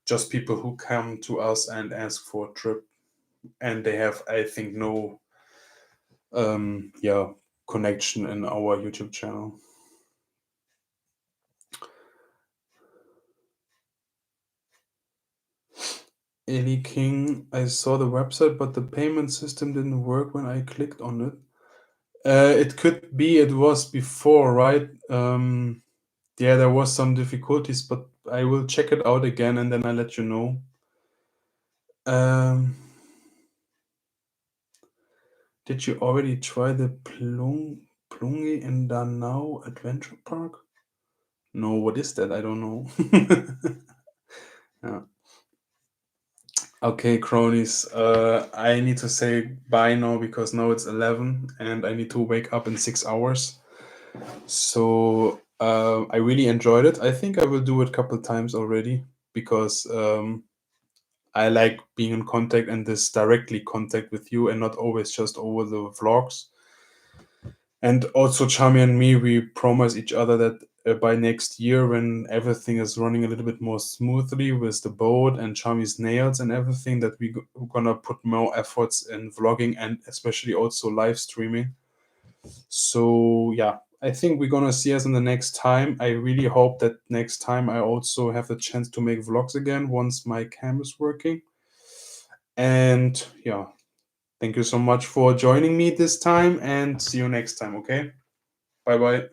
just people who come to us and ask for a trip, and they have, I think, no, yeah, connection in our YouTube channel. Eli King, I saw the website, but the payment system didn't work when I clicked on it. It could be it was before, right? Yeah, there was some difficulties, but I will check it out again and then I'll let you know. Did you already try the Plungi in Danau Adventure Park? No, what is that? I don't know. Yeah. Okay, cronies. I need to say bye now because now it's 11 and I need to wake up in 6 hours. So I really enjoyed it. I think I will do it a couple times already because I like being in contact and this directly contact with you and not always just over the vlogs. And also, Chami and me, we promise each other that by next year, when everything is running a little bit more smoothly with the boat and Chami's nails and everything, that we're gonna put more efforts in vlogging and especially also live streaming. So yeah, I think we're gonna see us in the next time. I really hope that next time I also have the chance to make vlogs again once my cam is working. And yeah, thank you so much for joining me this time and see you next time, okay? Bye bye.